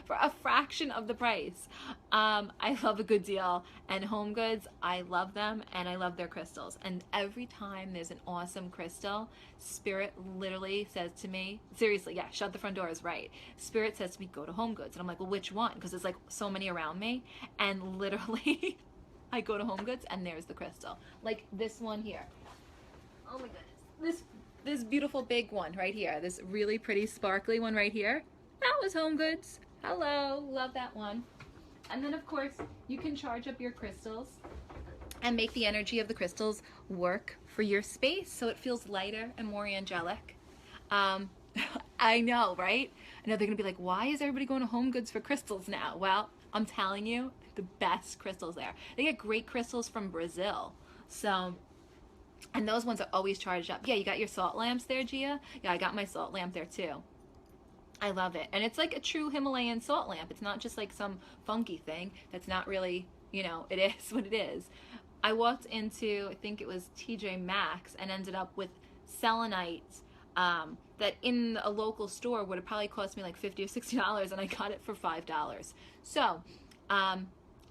For a fraction of the price. I love a good deal, and home goods, I love them, and I love their crystals. And every time there's an awesome crystal, Spirit literally says to me, seriously, yeah, shut the front doors, right? Spirit says to me, go to home goods. And I'm like, well, which one? Because there's like so many around me, and literally I go to home goods and there's the crystal. Like this one here. Oh my goodness. This beautiful big one right here, this really pretty sparkly one right here, that was home goods. Hello, love that one. And then of course you can charge up your crystals and make the energy of the crystals work for your space so it feels lighter and more angelic. I know, right? I know they're gonna be like, why is everybody going to home goods for crystals now? Well, I'm telling you, the best crystals there. They get great crystals from Brazil. So, and those ones are always charged up. Yeah, you got your salt lamps there, Gia? Yeah, I got my salt lamp there too. I love it. And it's like a true Himalayan salt lamp. It's not just like some funky thing that's not really, you know, it is what it is. I walked into, I think it was TJ Maxx, and ended up with selenite that in a local store would have probably cost me like $50 or $60, and I got it for $5. So,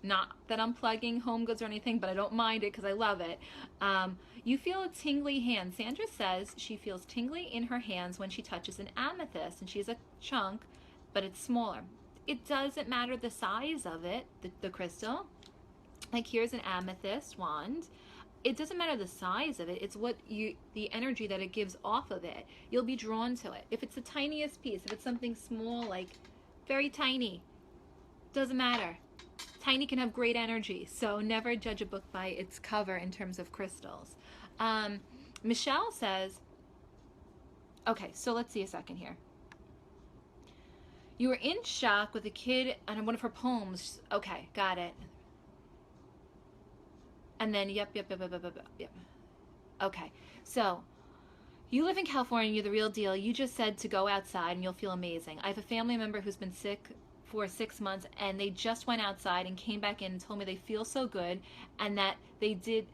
not that I'm plugging home goods or anything, but I don't mind it because I love it. You feel a tingly hand. Sandra says she feels tingly in her hands when she touches an amethyst, and she's a chunk, but it's smaller. It doesn't matter the size of it, the crystal. Like here's an amethyst wand. It doesn't matter the size of it. It's the energy that it gives off of it. You'll be drawn to it. If it's the tiniest piece, if it's something small, like very tiny, doesn't matter. Tiny can have great energy, so never judge a book by its cover in terms of crystals. Michelle says, okay, so let's see a second here. You were in shock with a kid and one of her poems. Okay, got it. And then, yep. Okay, so you live in California, you're the real deal. You just said to go outside and you'll feel amazing. I have a family member who's been sick for 6 months, and they just went outside and came back in and told me they feel so good, and that they did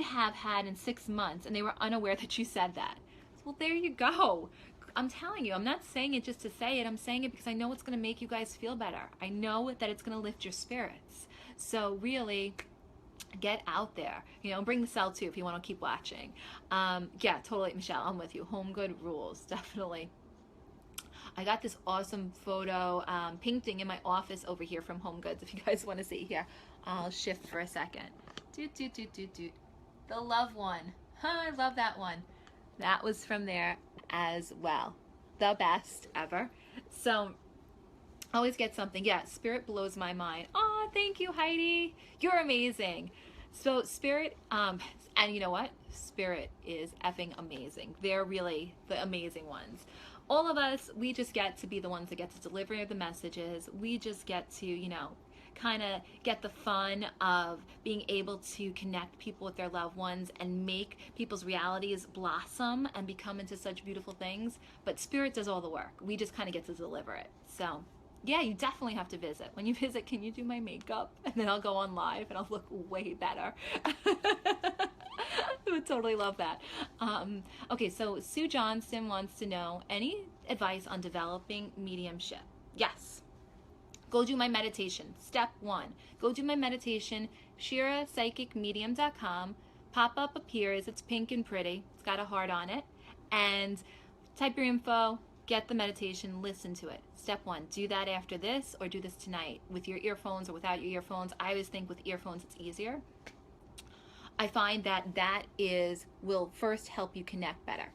have had in 6 months, and they were unaware that you said that. Well, there you go. I'm telling you, I'm not saying it just to say it. I'm saying it because I know it's going to make you guys feel better. I know that it's going to lift your spirits. So really, get out there. You know, bring the cell too if you want to keep watching. Yeah, totally, Michelle. I'm with you. Home good rules, definitely. I got this awesome photo painting in my office over here from Home Goods. If you guys want to see here, I'll shift for a second. The love one. I love that one. That was from there as well. The best ever. So always get something. Yeah, Spirit blows my mind. Oh, thank you, Heidi. You're amazing. So Spirit, and you know what? Spirit is effing amazing. They're really the amazing ones. All of us, we just get to be the ones that get to deliver the messages. We just get to, you know, kind of get the fun of being able to connect people with their loved ones and make people's realities blossom and become into such beautiful things. But Spirit does all the work. We just kind of get to deliver it. So yeah, you definitely have to visit. When you visit, can you do my makeup? And then I'll go on live and I'll look way better. I would totally love that. Okay, so Sue Johnson wants to know any advice on developing mediumship. Yes. Go do my meditation. Step one, go do my meditation, ShiraPsychicMedium.com. Pop up appears. It's pink and pretty. It's got a heart on it. And type your info, get the meditation, listen to it. Step one, do that after this or do this tonight with your earphones or without your earphones. I always think with earphones it's easier. I find that will first help you connect better.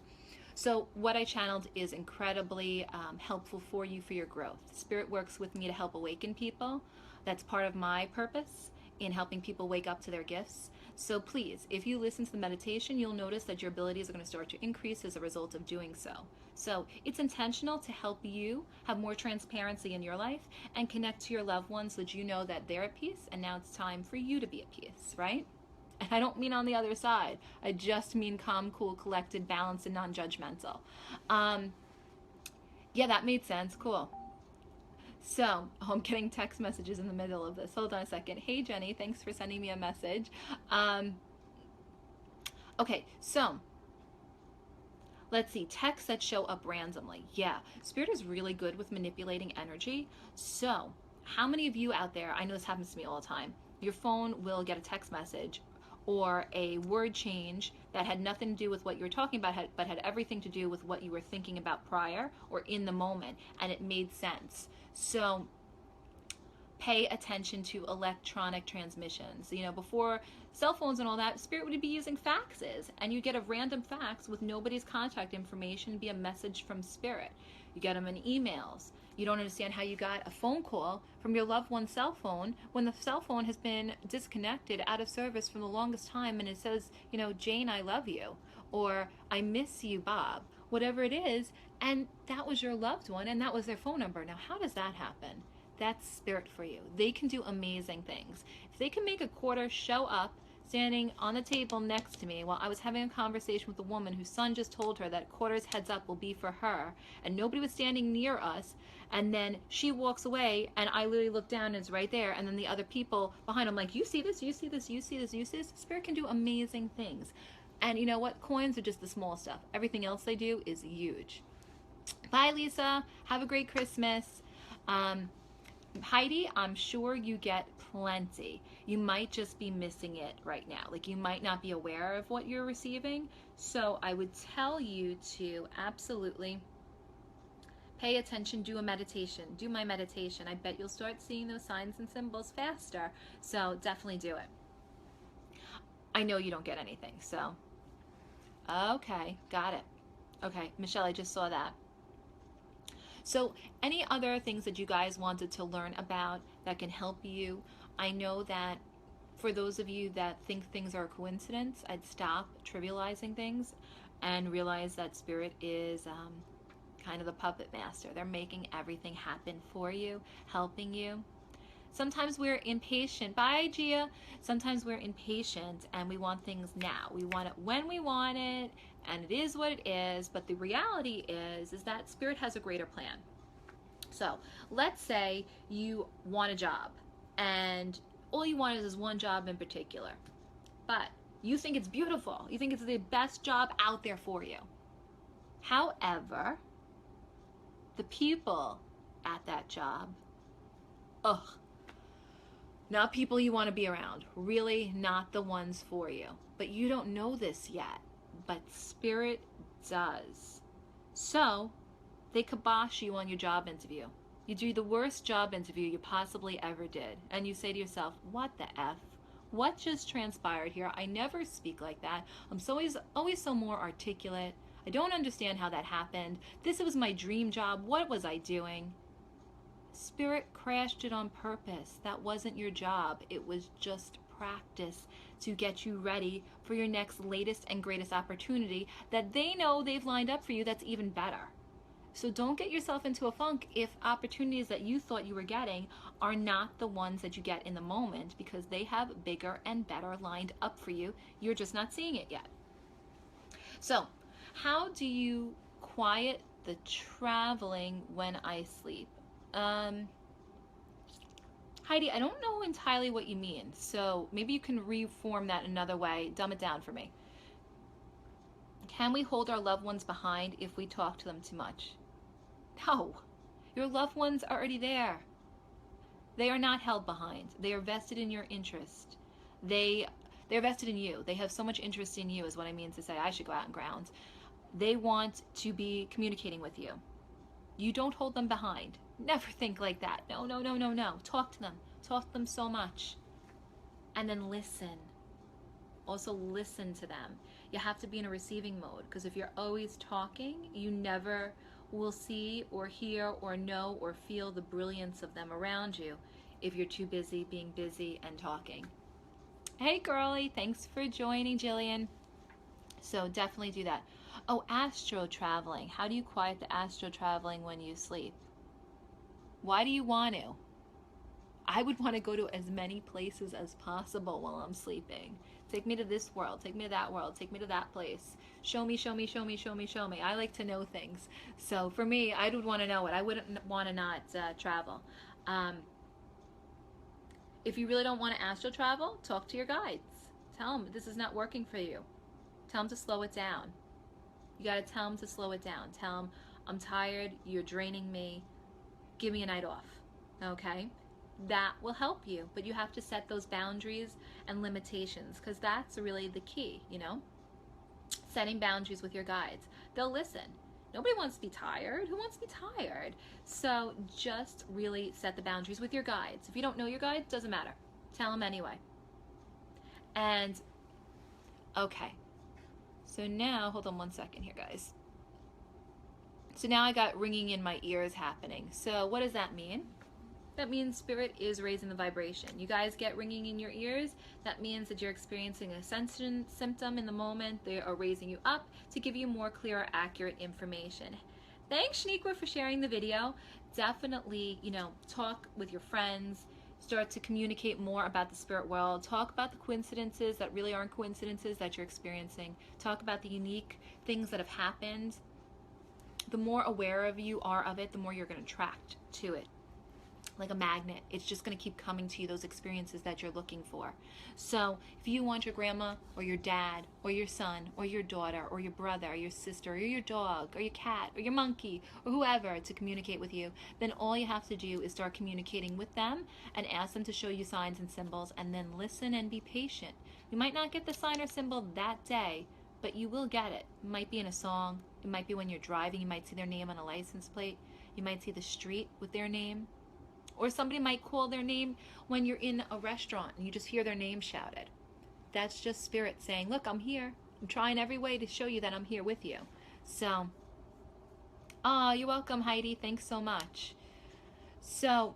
So what I channeled is incredibly helpful for you for your growth. Spirit works with me to help awaken people. That's part of my purpose in helping people wake up to their gifts. So please, if you listen to the meditation, you'll notice that your abilities are going to start to increase as a result of doing so. So it's intentional to help you have more transparency in your life and connect to your loved ones so that you know that they're at peace, and now it's time for you to be at peace, right? And I don't mean on the other side. I just mean calm, cool, collected, balanced, and non-judgmental. Yeah, that made sense. Cool. So, I'm getting text messages in the middle of this. Hold on a second. Hey, Jenny, thanks for sending me a message. Okay, so let's see. Texts that show up randomly. Yeah, Spirit is really good with manipulating energy. So, how many of you out there, I know this happens to me all the time, your phone will get a text message or a word change that had nothing to do with what you were talking about, but had everything to do with what you were thinking about prior or in the moment, and it made sense. So pay attention to electronic transmissions. You know, before cell phones and all that, Spirit would be using faxes, and you get a random fax with nobody's contact information, be a message from Spirit. You get them in emails. You don't understand how you got a phone call from your loved one's cell phone when the cell phone has been disconnected, out of service for the longest time, and it says, you know, Jane, I love you, or I miss you, Bob, whatever it is, and that was your loved one, and that was their phone number. Now, how does that happen? That's Spirit for you. They can do amazing things. If they can make a quarter show up standing on the table next to me while I was having a conversation with a woman whose son just told her that quarters heads up will be for her, and nobody was standing near us, and then she walks away, and I literally look down and it's right there, and then the other people behind them like, you see this, you see this, you see this, you see this. Spirit can do amazing things. And you know what? Coins are just the small stuff. Everything else they do is huge. Bye, Lisa. Have a great Christmas. Heidi, I'm sure you get plenty. You might just be missing it right now. Like, you might not be aware of what you're receiving. So I would tell you to absolutely pay attention, do a meditation, do my meditation. I bet you'll start seeing those signs and symbols faster. So definitely do it. I know you don't get anything, so. Okay, got it. Okay, Michelle, I just saw that. So any other things that you guys wanted to learn about that can help you? I know that for those of you that think things are a coincidence, I'd stop trivializing things and realize that Spirit is kind of the puppet master. They're making everything happen for you, helping you. Sometimes we're impatient. Bye, Gia. Sometimes we're impatient and we want things now. We want it when we want it, and it is what it is. But the reality is that Spirit has a greater plan. So let's say you want a job and all you want is one job in particular, but you think it's beautiful. You think it's the best job out there for you. However, the people at that job, not people you want to be around. Really not the ones for you. But you don't know this yet. But Spirit does. So they kibosh you on your job interview. You do the worst job interview you possibly ever did. And you say to yourself, what the F? What just transpired here? I never speak like that. I'm always so more articulate. I don't understand how that happened. This was my dream job. What was I doing? Spirit crashed it on purpose. That wasn't your job. It was just practice to get you ready for your next latest and greatest opportunity that they know they've lined up for you that's even better. So don't get yourself into a funk if opportunities that you thought you were getting are not the ones that you get in the moment, because they have bigger and better lined up for you. You're just not seeing it yet. So how do you quiet the traveling when I sleep? Heidi, I don't know entirely what you mean, so maybe you can reform that another way, dumb it down for me. Can we hold our loved ones behind if we talk to them too much? No. Your loved ones are already there. They are not held behind. They are vested in your interest. They're vested in you. They have so much interest in you is what I mean to say. I should go out and ground. They want to be communicating with you. You don't hold them behind. Never think like that. No, no, no, no, no. Talk to them. Talk to them so much. And then listen. Also listen to them. You have to be in a receiving mode, because if you're always talking, you never will see or hear or know or feel the brilliance of them around you if you're too busy being busy and talking. Hey girlie, thanks for joining, Jillian. So definitely do that. Oh, astro traveling. How do you quiet the astro traveling when you sleep? Why do you want to? I would want to go to as many places as possible while I'm sleeping. Take me to this world, take me to that world, take me to that place. Show me, show me, show me, show me, show me. I like to know things. So for me, I would want to know it. I wouldn't want to not travel. If you really don't want to astral travel, talk to your guides. Tell them this is not working for you. Tell them to slow it down. You got to tell them to slow it down. Tell them, I'm tired, you're draining me, give me a night off, okay? That will help you, but you have to set those boundaries and limitations, because that's really the key, you know? Setting boundaries with your guides. They'll listen. Nobody wants to be tired. Who wants to be tired? So just really set the boundaries with your guides. If you don't know your guides, doesn't matter. Tell them anyway. And, okay. So now, hold on one second here, guys. So now I got ringing in my ears happening. So what does that mean? That means spirit is raising the vibration. You guys get ringing in your ears. That means that you're experiencing a sensation symptom in the moment. They are raising you up to give you more clear, accurate information. Thanks, Shaniqua, for sharing the video. Definitely, you know, talk with your friends. Start to communicate more about the spirit world. Talk about the coincidences that really aren't coincidences that you're experiencing. Talk about the unique things that have happened. The more aware of you are of it, the more you're going to attract to it. Like a magnet, it's just going to keep coming to you, those experiences that you're looking for. So if you want your grandma or your dad or your son or your daughter or your brother or your sister or your dog or your cat or your monkey or whoever to communicate with you, then all you have to do is start communicating with them and ask them to show you signs and symbols, and then listen and be patient. You might not get the sign or symbol that day, but you will get it. It might be in a song. It might be when you're driving. You might see their name on a license plate. You might see the street with their name. Or somebody might call their name when you're in a restaurant and you just hear their name shouted. That's just spirit saying, look, I'm here. I'm trying every way to show you that I'm here with you. So, you're welcome, Heidi. Thanks so much. So,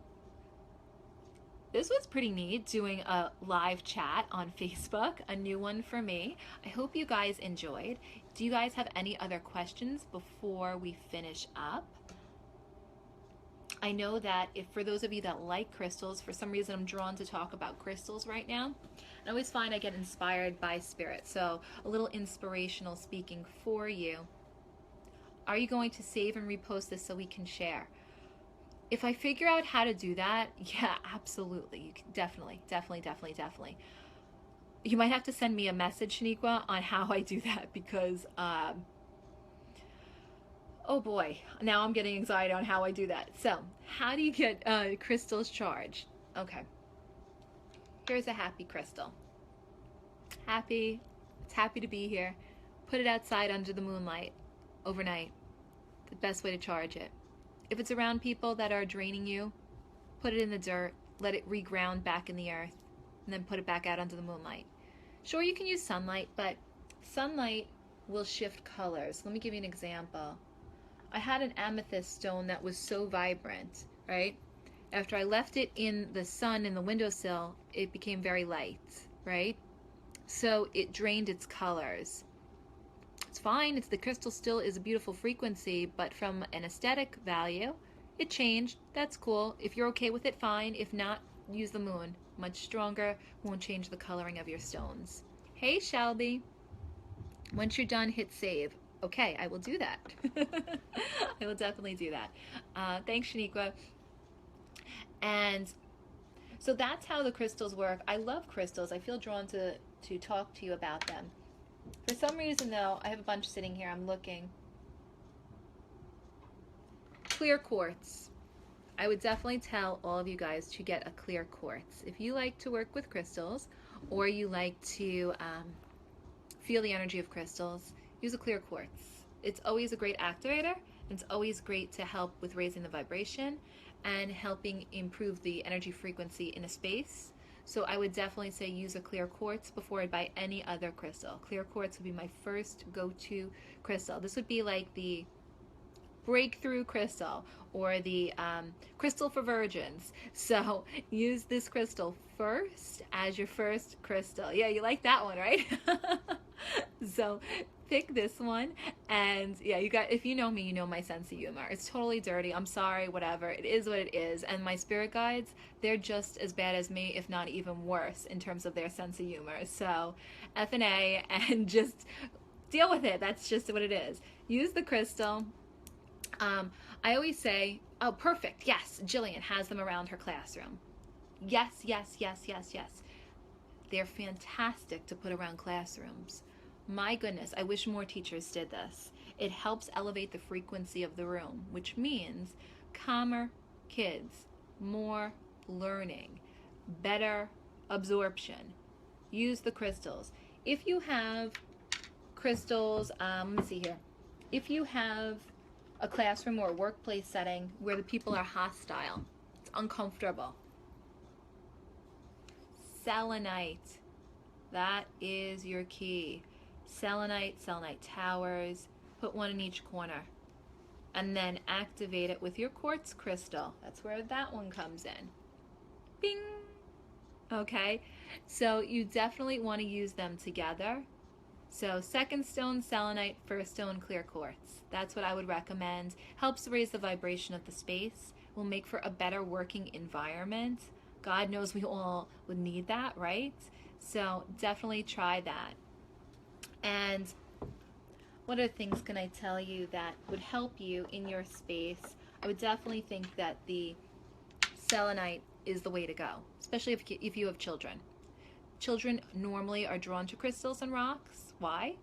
this was pretty neat, doing a live chat on Facebook, a new one for me. I hope you guys enjoyed. Do you guys have any other questions before we finish up? I know that if for those of you that like crystals, for some reason I'm drawn to talk about crystals right now. I always find I get inspired by spirit, so a little inspirational speaking for you. Are you going to save and repost this so we can share? If I figure out how to do that, yeah, absolutely. You can definitely. You might have to send me a message, Shaniqua, on how I do that, because oh boy, now I'm getting anxiety on how I do that. So, how do you get crystals charged? Okay, here's a happy crystal. Happy, it's happy to be here. Put it outside under the moonlight overnight. The best way to charge it. If it's around people that are draining you, put it in the dirt, let it reground back in the earth, and then put it back out under the moonlight. Sure, you can use sunlight, but sunlight will shift colors. Let me give you an example. I had an amethyst stone that was so vibrant, right? After I left it in the sun in the windowsill, it became very light, right? So it drained its colors. It's fine, the crystal still is a beautiful frequency, but from an aesthetic value, it changed. That's cool. If you're okay with it, fine. If not, use the moon. Much stronger, won't change the coloring of your stones. Hey, Shelby. Once you're done, hit save. Okay, I will do that. I will definitely do that. Thanks, Shaniqua. And so that's how the crystals work. I love crystals. I feel drawn to talk to you about them. For some reason, though, I have a bunch sitting here. I'm looking. Clear quartz. I would definitely tell all of you guys to get a clear quartz. If you like to work with crystals, or you like to feel the energy of crystals, use a clear quartz. It's always a great activator. It's always great to help with raising the vibration and helping improve the energy frequency in a space. So I would definitely say use a clear quartz before I buy any other crystal. Clear quartz would be my first go-to crystal. This would be like the breakthrough crystal, or the crystal for virgins. So use this crystal first as your first crystal. Yeah, you like that one, right? So pick this one, and yeah, you got, if you know me, you know my sense of humor. It's totally dirty. I'm sorry, whatever. It is what it is. And my spirit guides, they're just as bad as me, if not even worse, in terms of their sense of humor. So F&A, and just deal with it. That's just what it is. Use the crystal. I always say, oh, perfect. Yes, Jillian has them around her classroom. Yes, yes, yes, yes, yes. They're fantastic to put around classrooms. My goodness, I wish more teachers did this. It helps elevate the frequency of the room, which means calmer kids, more learning, better absorption. Use the crystals. If you have crystals, let me see here. If you have a classroom or a workplace setting where the people are hostile, it's uncomfortable, selenite, that is your key. Selenite towers, put one in each corner, and then activate it with your quartz crystal. That's where that one comes in. Bing! Okay, so you definitely want to use them together. So second stone, selenite, first stone, clear quartz. That's what I would recommend. Helps raise the vibration of the space, will make for a better working environment. God knows we all would need that, right? So definitely try that. And what other things can I tell you that would help you in your space? I would definitely think that the selenite is the way to go, especially if you have children. Children normally are drawn to crystals and rocks. Why?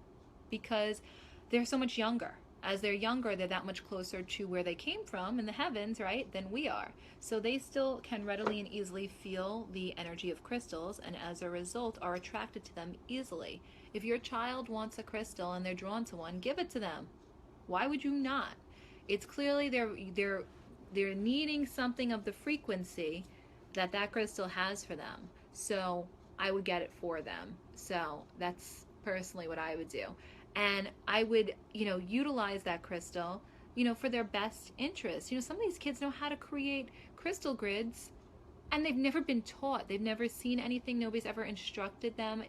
Because they're so much younger. As they're younger, they're that much closer to where they came from in the heavens, right, than we are. So they still can readily and easily feel the energy of crystals, and as a result are attracted to them easily. If your child wants a crystal and they're drawn to one, give it to them. Why would you not? It's clearly they're needing something of the frequency that crystal has for them. So I would get it for them. So that's personally what I would do. And I would, utilize that crystal, for their best interest. Some of these kids know how to create crystal grids, and they've never been taught. They've never seen anything. Nobody's ever instructed them.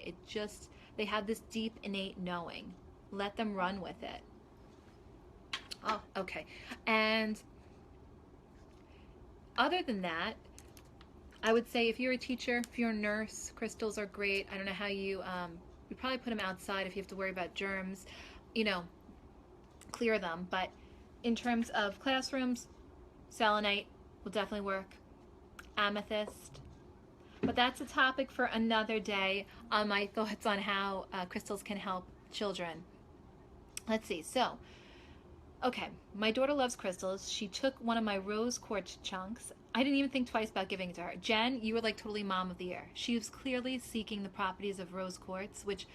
They have this deep innate knowing. Let them run with it. Oh, okay. And other than that, I would say if you're a teacher, if you're a nurse, crystals are great. I don't know how you probably put them outside if you have to worry about germs, clear them. But in terms of classrooms, selenite will definitely work. Amethyst. But that's a topic for another day on my thoughts on how crystals can help children. Let's see. So, okay, my daughter loves crystals. She took one of my rose quartz chunks. I didn't even think twice about giving it to her. Jen, you were like totally mom of the year. She was clearly seeking the properties of rose quartz, which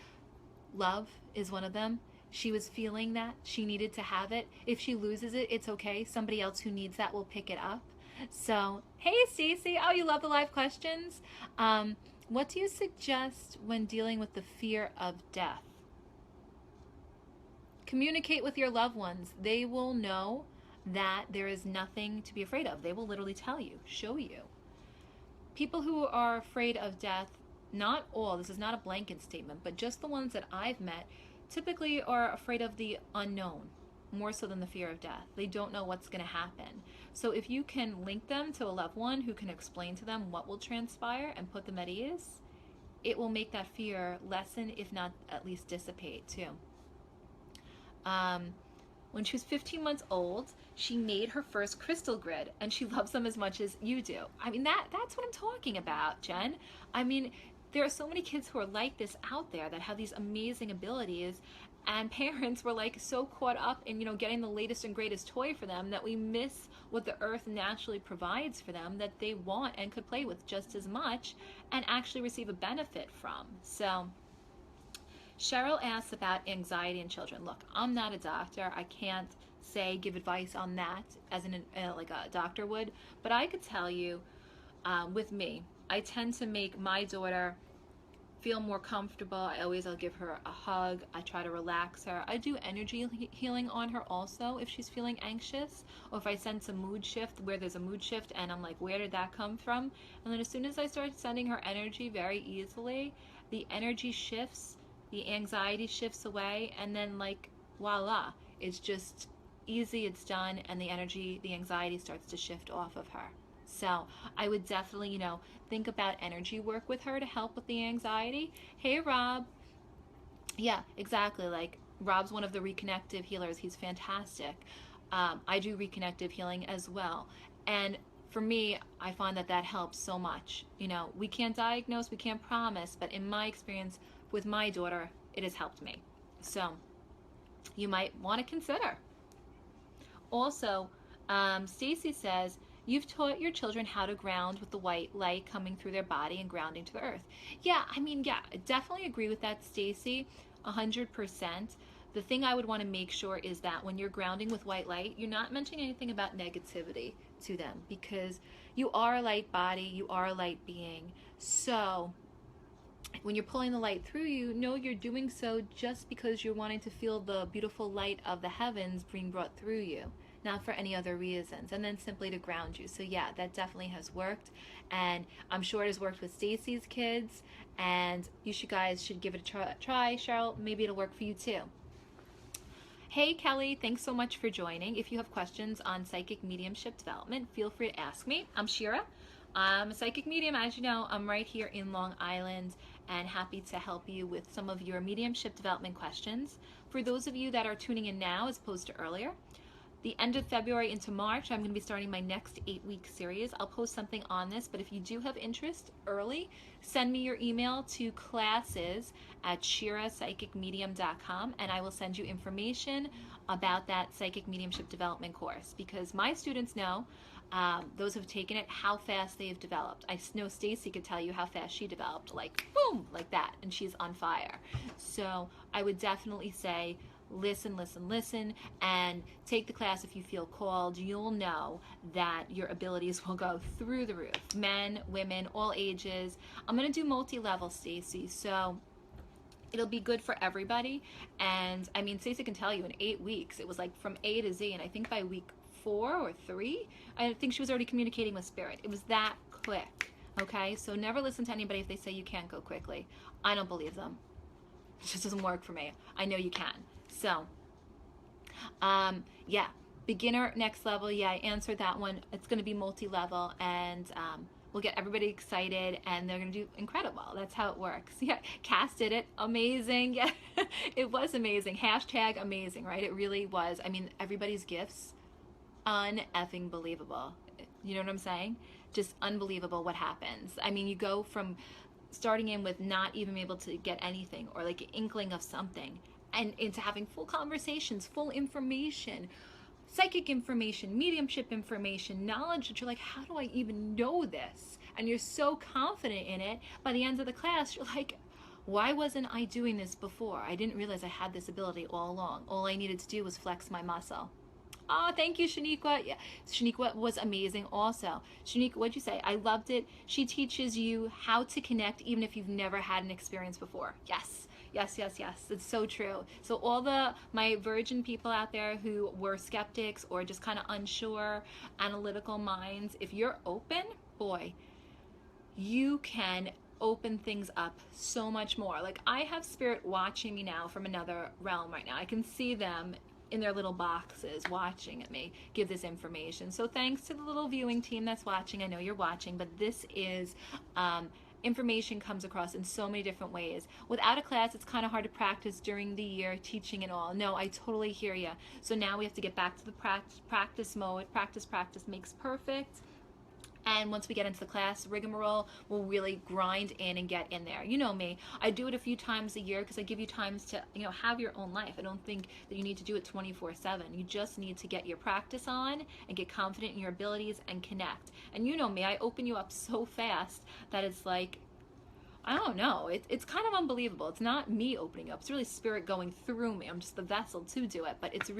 love is one of them. She was feeling that. She needed to have it. If she loses it, it's okay. Somebody else who needs that will pick it up. So, hey, Stacy. Oh, you love the live questions. What do you suggest when dealing with the fear of death? Communicate with your loved ones. They will know that there is nothing to be afraid of. They will literally tell you, show you. People who are afraid of death, not all, this is not a blanket statement, but just the ones that I've met, typically are afraid of the unknown, more so than the fear of death. They don't know what's going to happen. So if you can link them to a loved one who can explain to them what will transpire and put them at ease, it will make that fear lessen, if not at least dissipate too. When she was 15 months old, she made her first crystal grid, and she loves them as much as you do. I mean, that's what I'm talking about, Jen. I mean, there are so many kids who are like this out there that have these amazing abilities, and parents were like so caught up in, getting the latest and greatest toy for them that we miss what the earth naturally provides for them that they want and could play with just as much and actually receive a benefit from. So Cheryl asks about anxiety in children. Look, I'm not a doctor. I can't give advice on that as like a doctor would, but I could tell you, with me, I tend to make my daughter feel more comfortable. I'll give her a hug. I try to relax her. I do energy healing on her also if she's feeling anxious, or if I sense a mood shift where there's a mood shift and I'm like, where did that come from? And then as soon as I start sending her energy very easily, the energy shifts, the anxiety shifts away, and then like voila, it's just easy, it's done, and the anxiety starts to shift off of her. So I would definitely, think about energy work with her to help with the anxiety. Hey, Rob. Yeah, exactly. Like, Rob's one of the reconnective healers. He's fantastic. I do reconnective healing as well. And for me, I find that helps so much. We can't diagnose, we can't promise, but in my experience with my daughter, it has helped me. So you might want to consider. Also, Stacy says, you've taught your children how to ground with the white light coming through their body and grounding to the earth. Yeah, I definitely agree with that, Stacy, 100%. The thing I would want to make sure is that when you're grounding with white light, you're not mentioning anything about negativity to them, because you are a light body, you are a light being. So when you're pulling the light through you, know you're doing so just because you're wanting to feel the beautiful light of the heavens being brought through you, not for any other reasons, and then simply to ground you. So yeah, that definitely has worked, and I'm sure it has worked with Stacy's kids, and you guys should give it a try. Cheryl, maybe it'll work for you too. Hey Kelly, thanks so much for joining. If you have questions on psychic mediumship development, feel free to ask me. I'm Shira. I'm a psychic medium. As you know, I'm right here in Long Island and happy to help you with some of your mediumship development questions. For those of you that are tuning in now as opposed to earlier, the end of February into March, I'm going to be starting my next 8-week series. I'll post something on this, but if you do have interest early, send me your email to classes@ShiraPsychicMedium.com, and I will send you information about that psychic mediumship development course, because my students know, those who have taken it, how fast they have developed. I know Stacy could tell you how fast she developed, like boom, like that, and she's on fire. So I would definitely say, listen, and take the class if you feel called. You'll know that your abilities will go through the roof. Men, women, all ages. I'm going to do multi-level, Stacy, so it'll be good for everybody. And Stacy can tell you in 8 weeks, it was like from A to Z, and I think by week 4 or 3, I think she was already communicating with spirit. It was that quick, okay? So never listen to anybody if they say you can't go quickly. I don't believe them. It just doesn't work for me. I know you can. So, yeah, beginner, next level. Yeah, I answered that one. It's going to be multi-level, and we'll get everybody excited, and they're going to do incredible. That's how it works. Yeah, Cass did it. Amazing. Yeah, it was amazing. Hashtag amazing, right? It really was. Everybody's gifts, un-effing believable. You know what I'm saying? Just unbelievable what happens. You go from starting in with not even able to get anything, or like an inkling of something, and into having full conversations, full information, psychic information, mediumship information, knowledge that you're like, how do I even know this? And you're so confident in it, by the end of the class, you're like, why wasn't I doing this before? I didn't realize I had this ability all along. All I needed to do was flex my muscle. Oh, thank you, Shaniqua. Yeah, Shaniqua was amazing also. Shaniqua, what'd you say? I loved it. She teaches you how to connect even if you've never had an experience before. Yes. It's so true. So all my virgin people out there who were skeptics or just kind of unsure, analytical minds, if you're open, boy, you can open things up so much more. Like, I have spirit watching me now from another realm right now. I can see them in their little boxes watching at me give this information. So thanks to the little viewing team that's watching. I know you're watching, but this is information comes across in so many different ways. Without a class, it's kind of hard to practice during the year, teaching and all. No, I totally hear you. So now we have to get back to the practice mode. Practice makes perfect. And once we get into the class rigmarole, we'll really grind in and get in there. You know me. I do it a few times a year because I give you times to, have your own life. I don't think that you need to do it 24/7. You just need to get your practice on and get confident in your abilities and connect. And you know me, I open you up so fast that it's like, I don't know. It's kind of unbelievable. It's not me opening up. It's really spirit going through me. I'm just the vessel to do it. But it's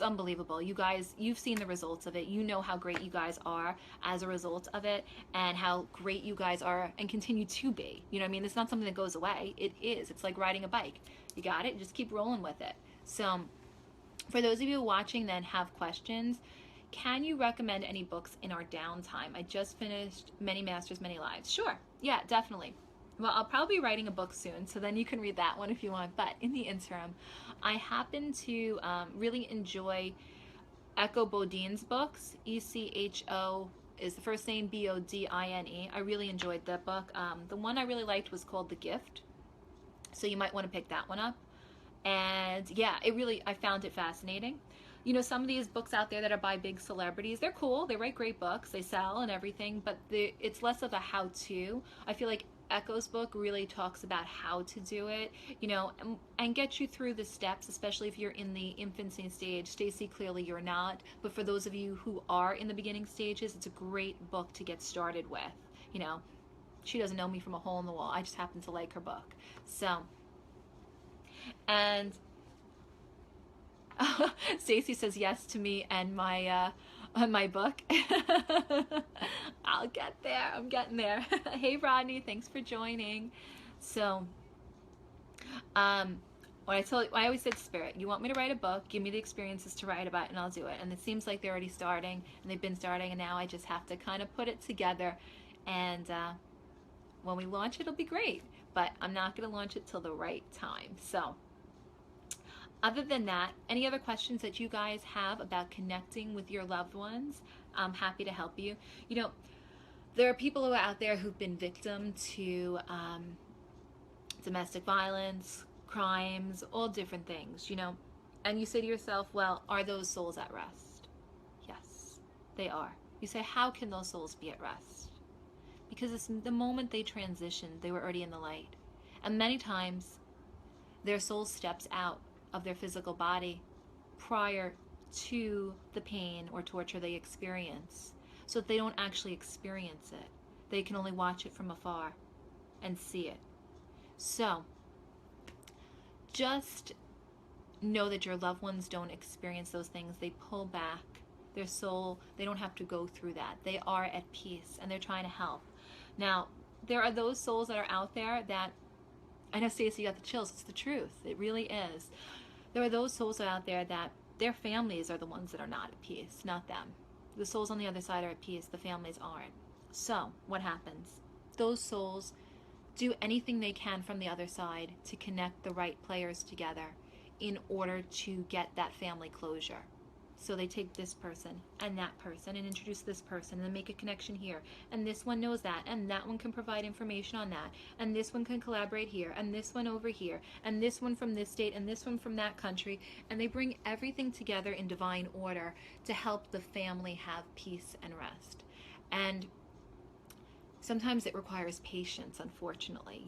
unbelievable. You guys, you've seen the results of it. You know how great you guys are as a result of it, and how great you guys are and continue to be. You know what I mean? It's not something that goes away. It is. It's like riding a bike. You got it? Just keep rolling with it. So for those of you watching that have questions, can you recommend any books in our downtime? I just finished Many Masters, Many Lives. Sure. Yeah, definitely. Well, I'll probably be writing a book soon, so then you can read that one if you want. But in the interim, I happen to really enjoy Echo Bodine's books. Echo is the first name, Bodine. I really enjoyed that book. The one I really liked was called The Gift, so you might want to pick that one up. And yeah, I found it fascinating. Some of these books out there that are by big celebrities, they're cool. They write great books. They sell and everything, but it's less of a how-to. I feel like Echo's book really talks about how to do it, and get you through the steps, especially if you're in the infancy stage. Stacy, clearly you're not, but for those of you who are in the beginning stages, it's a great book to get started with. She doesn't know me from a hole in the wall. I just happen to like her book. So, and Stacy says yes to me and my book. I'll get there. I'm getting there. Hey Rodney, thanks for joining. So when I always said Spirit, you want me to write a book, give me the experiences to write about, and I'll do it. And it seems like they're already starting, and they've been starting, and now I just have to kind of put it together. And when we launch it, it'll be great. But I'm not going to launch it till the right time. So other than that, any other questions that you guys have about connecting with your loved ones, I'm happy to help you. There are people who are out there who've been victim to domestic violence, crimes, all different things, and you say to yourself, well, are those souls at rest? Yes, they are. You say, how can those souls be at rest? Because it's the moment they transitioned, they were already in the light. And many times, their soul steps out of their physical body prior to the pain or torture they experience, so that they don't actually experience it. They can only watch it from afar and see it. So just know that your loved ones don't experience those things. They pull back their soul. They don't have to go through that. They are at peace, and they're trying to help. Now, there are those souls that are out there that, I know Stacey got the chills. It's the truth. It really is. There are those souls out there that their families are the ones that are not at peace, not them. The souls on the other side are at peace. The families aren't. So what happens? Those souls do anything they can from the other side to connect the right players together in order to get that family closure. So they take this person and introduce this person and then make a connection here. And this one knows that, and that one can provide information on that. And this one can collaborate here, and this one over here, and this one from this state, and this one from that country. And they bring everything together in divine order to help the family have peace and rest. And sometimes it requires patience, unfortunately,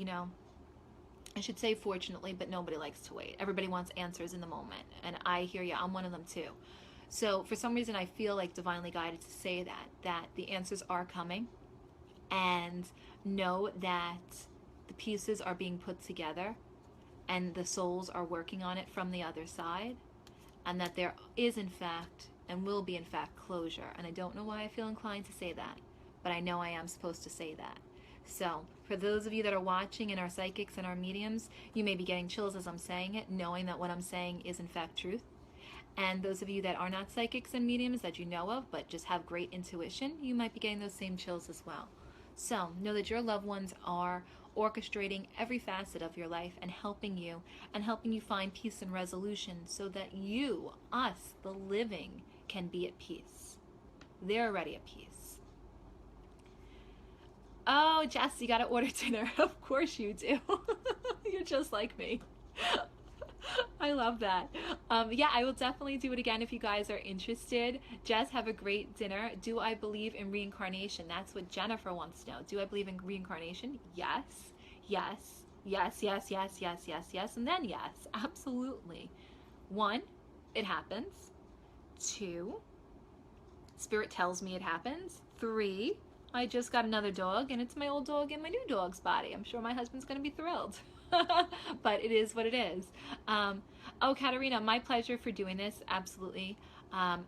I should say fortunately, but nobody likes to wait. Everybody wants answers in the moment. And I hear you. I'm one of them too. So for some reason, I feel like divinely guided to say that the answers are coming, and know that the pieces are being put together and the souls are working on it from the other side, and that there is in fact and will be in fact closure. And I don't know why I feel inclined to say that, but I know I am supposed to say that. So for those of you that are watching and are psychics and are mediums, you may be getting chills as I'm saying it, knowing that what I'm saying is in fact truth. And those of you that are not psychics and mediums that you know of, but just have great intuition, you might be getting those same chills as well. So know that your loved ones are orchestrating every facet of your life and helping you find peace and resolution so that you, us, the living, can be at peace. They're already at peace. Oh, Jess, you gotta order dinner. Of course you do. You're just like me. I love that. Yeah, I will definitely do it again if you guys are interested. Jess, have a great dinner. Do I believe in reincarnation? That's what Jennifer wants to know. Do I believe in reincarnation? Yes, yes, yes, yes, yes, yes, yes, yes, and then yes, absolutely. One, it happens. Two, spirit tells me it happens. Three, I just got another dog and it's my old dog in my new dog's body. I'm sure my husband's going to be thrilled. But it is what it is. Oh, Katarina, my pleasure for doing this. Absolutely.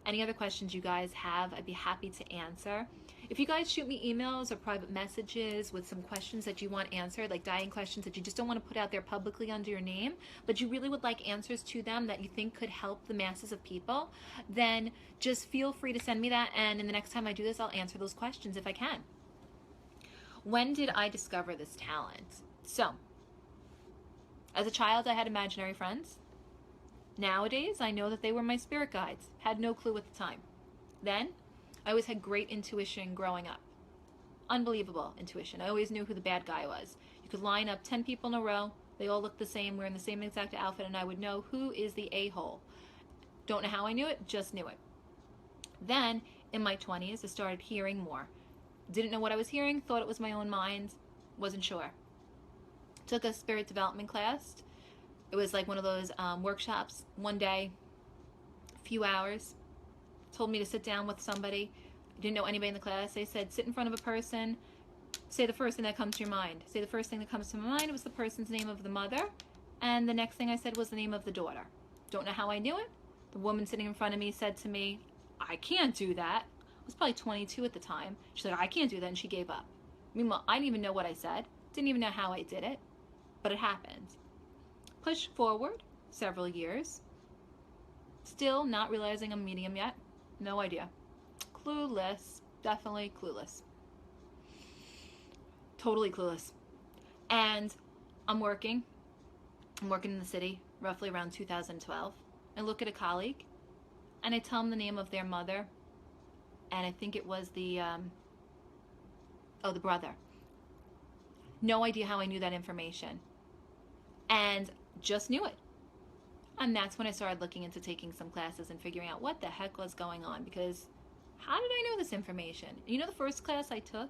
Any other questions you guys have, I'd be happy to answer. If you guys shoot me emails or private messages with some questions that you want answered, like dying questions that you just don't want to put out there publicly under your name, but you really would like answers to them that you think could help the masses of people, then just feel free to send me that, and in the next time I do this, I'll answer those questions if I can. When did I discover this talent? So, as a child, I had imaginary friends. Nowadays, I know that they were my spirit guides. Had no clue at the time. Then, I always had great intuition growing up. Unbelievable intuition. I always knew who the bad guy was. You could line up 10 people in a row. They all looked the same, wearing the same exact outfit, and I would know who is the a-hole. Don't know how I knew it, just knew it. Then, in my 20s, I started hearing more. Didn't know what I was hearing, thought it was my own mind, wasn't sure. Took a spirit development class. It was like one of those workshops, one day, a few hours. Told me to sit down with somebody. I didn't know anybody in the class. They said, sit in front of a person, say the first thing that comes to your mind. Say the first thing that comes to my mind was the person's name of the mother, and the next thing I said was the name of the daughter. Don't know how I knew it. The woman sitting in front of me said to me, I can't do that. I was probably 22 at the time. She said, I can't do that, and she gave up. Meanwhile, I didn't even know what I said. Didn't even know how I did it, but it happened. Push forward several years. Still not realizing I'm a medium yet. No idea. Clueless. Definitely clueless. Totally clueless. And I'm working in the city, roughly around 2012. I look at a colleague, and I tell them the name of their mother, and I think it was the brother. No idea how I knew that information. And just knew it. And that's when I started looking into taking some classes and figuring out what the heck was going on, because how did I know this information? You know, the first class I took,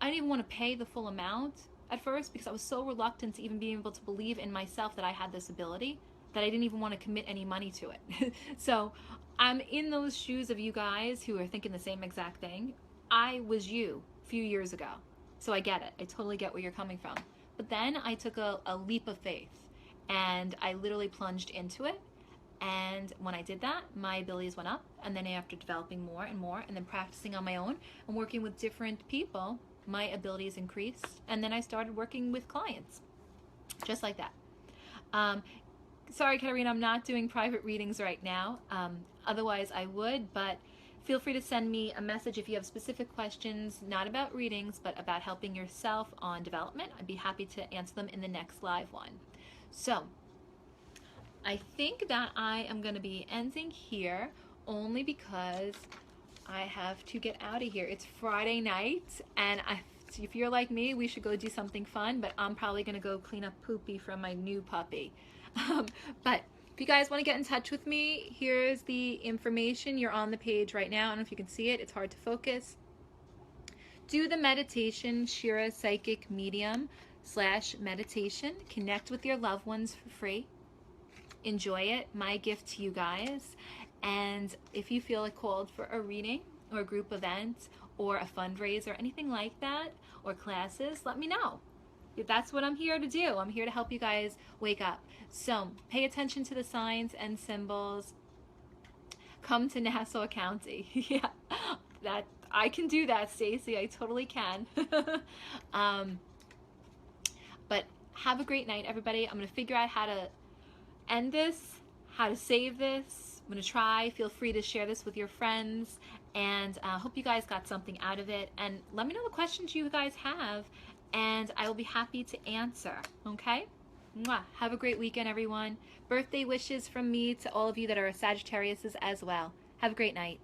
I didn't even want to pay the full amount at first because I was so reluctant to even be able to believe in myself that I had this ability that I didn't even want to commit any money to it. So I'm in those shoes of you guys who are thinking the same exact thing. I was you a few years ago. So I get it. I totally get where you're coming from. But then I took a leap of faith. And I literally plunged into it. And when I did that, my abilities went up. And then after developing more and more, and then practicing on my own and working with different people, my abilities increased. And then I started working with clients. Just like that. Sorry, Katarina, I'm not doing private readings right now. Otherwise, I would. But feel free to send me a message if you have specific questions, not about readings, but about helping yourself on development. I'd be happy to answer them in the next live one. So, I think that I am going to be ending here only because I have to get out of here. It's Friday night, and if you're like me, we should go do something fun, but I'm probably going to go clean up Poopy from my new puppy. But if you guys want to get in touch with me, here's the information. You're on the page right now. I don't know if you can see it. It's hard to focus. Do the meditation, Shira Psychic Medium /meditation. Connect with your loved ones for free. Enjoy it. My gift to you guys. And if you feel like called for a reading or a group event or a fundraiser, anything like that, or classes, let me know. That's what I'm here to do. I'm here to help you guys wake up. So pay attention to the signs and symbols. Come to Nassau County. Yeah, that I can do that, Stacy. I totally can. But have a great night, everybody. I'm going to figure out how to end this, how to save this. I'm going to try. Feel free to share this with your friends. And I hope you guys got something out of it. And let me know the questions you guys have, and I will be happy to answer. Okay? Mwah. Have a great weekend, everyone. Birthday wishes from me to all of you that are Sagittariuses as well. Have a great night.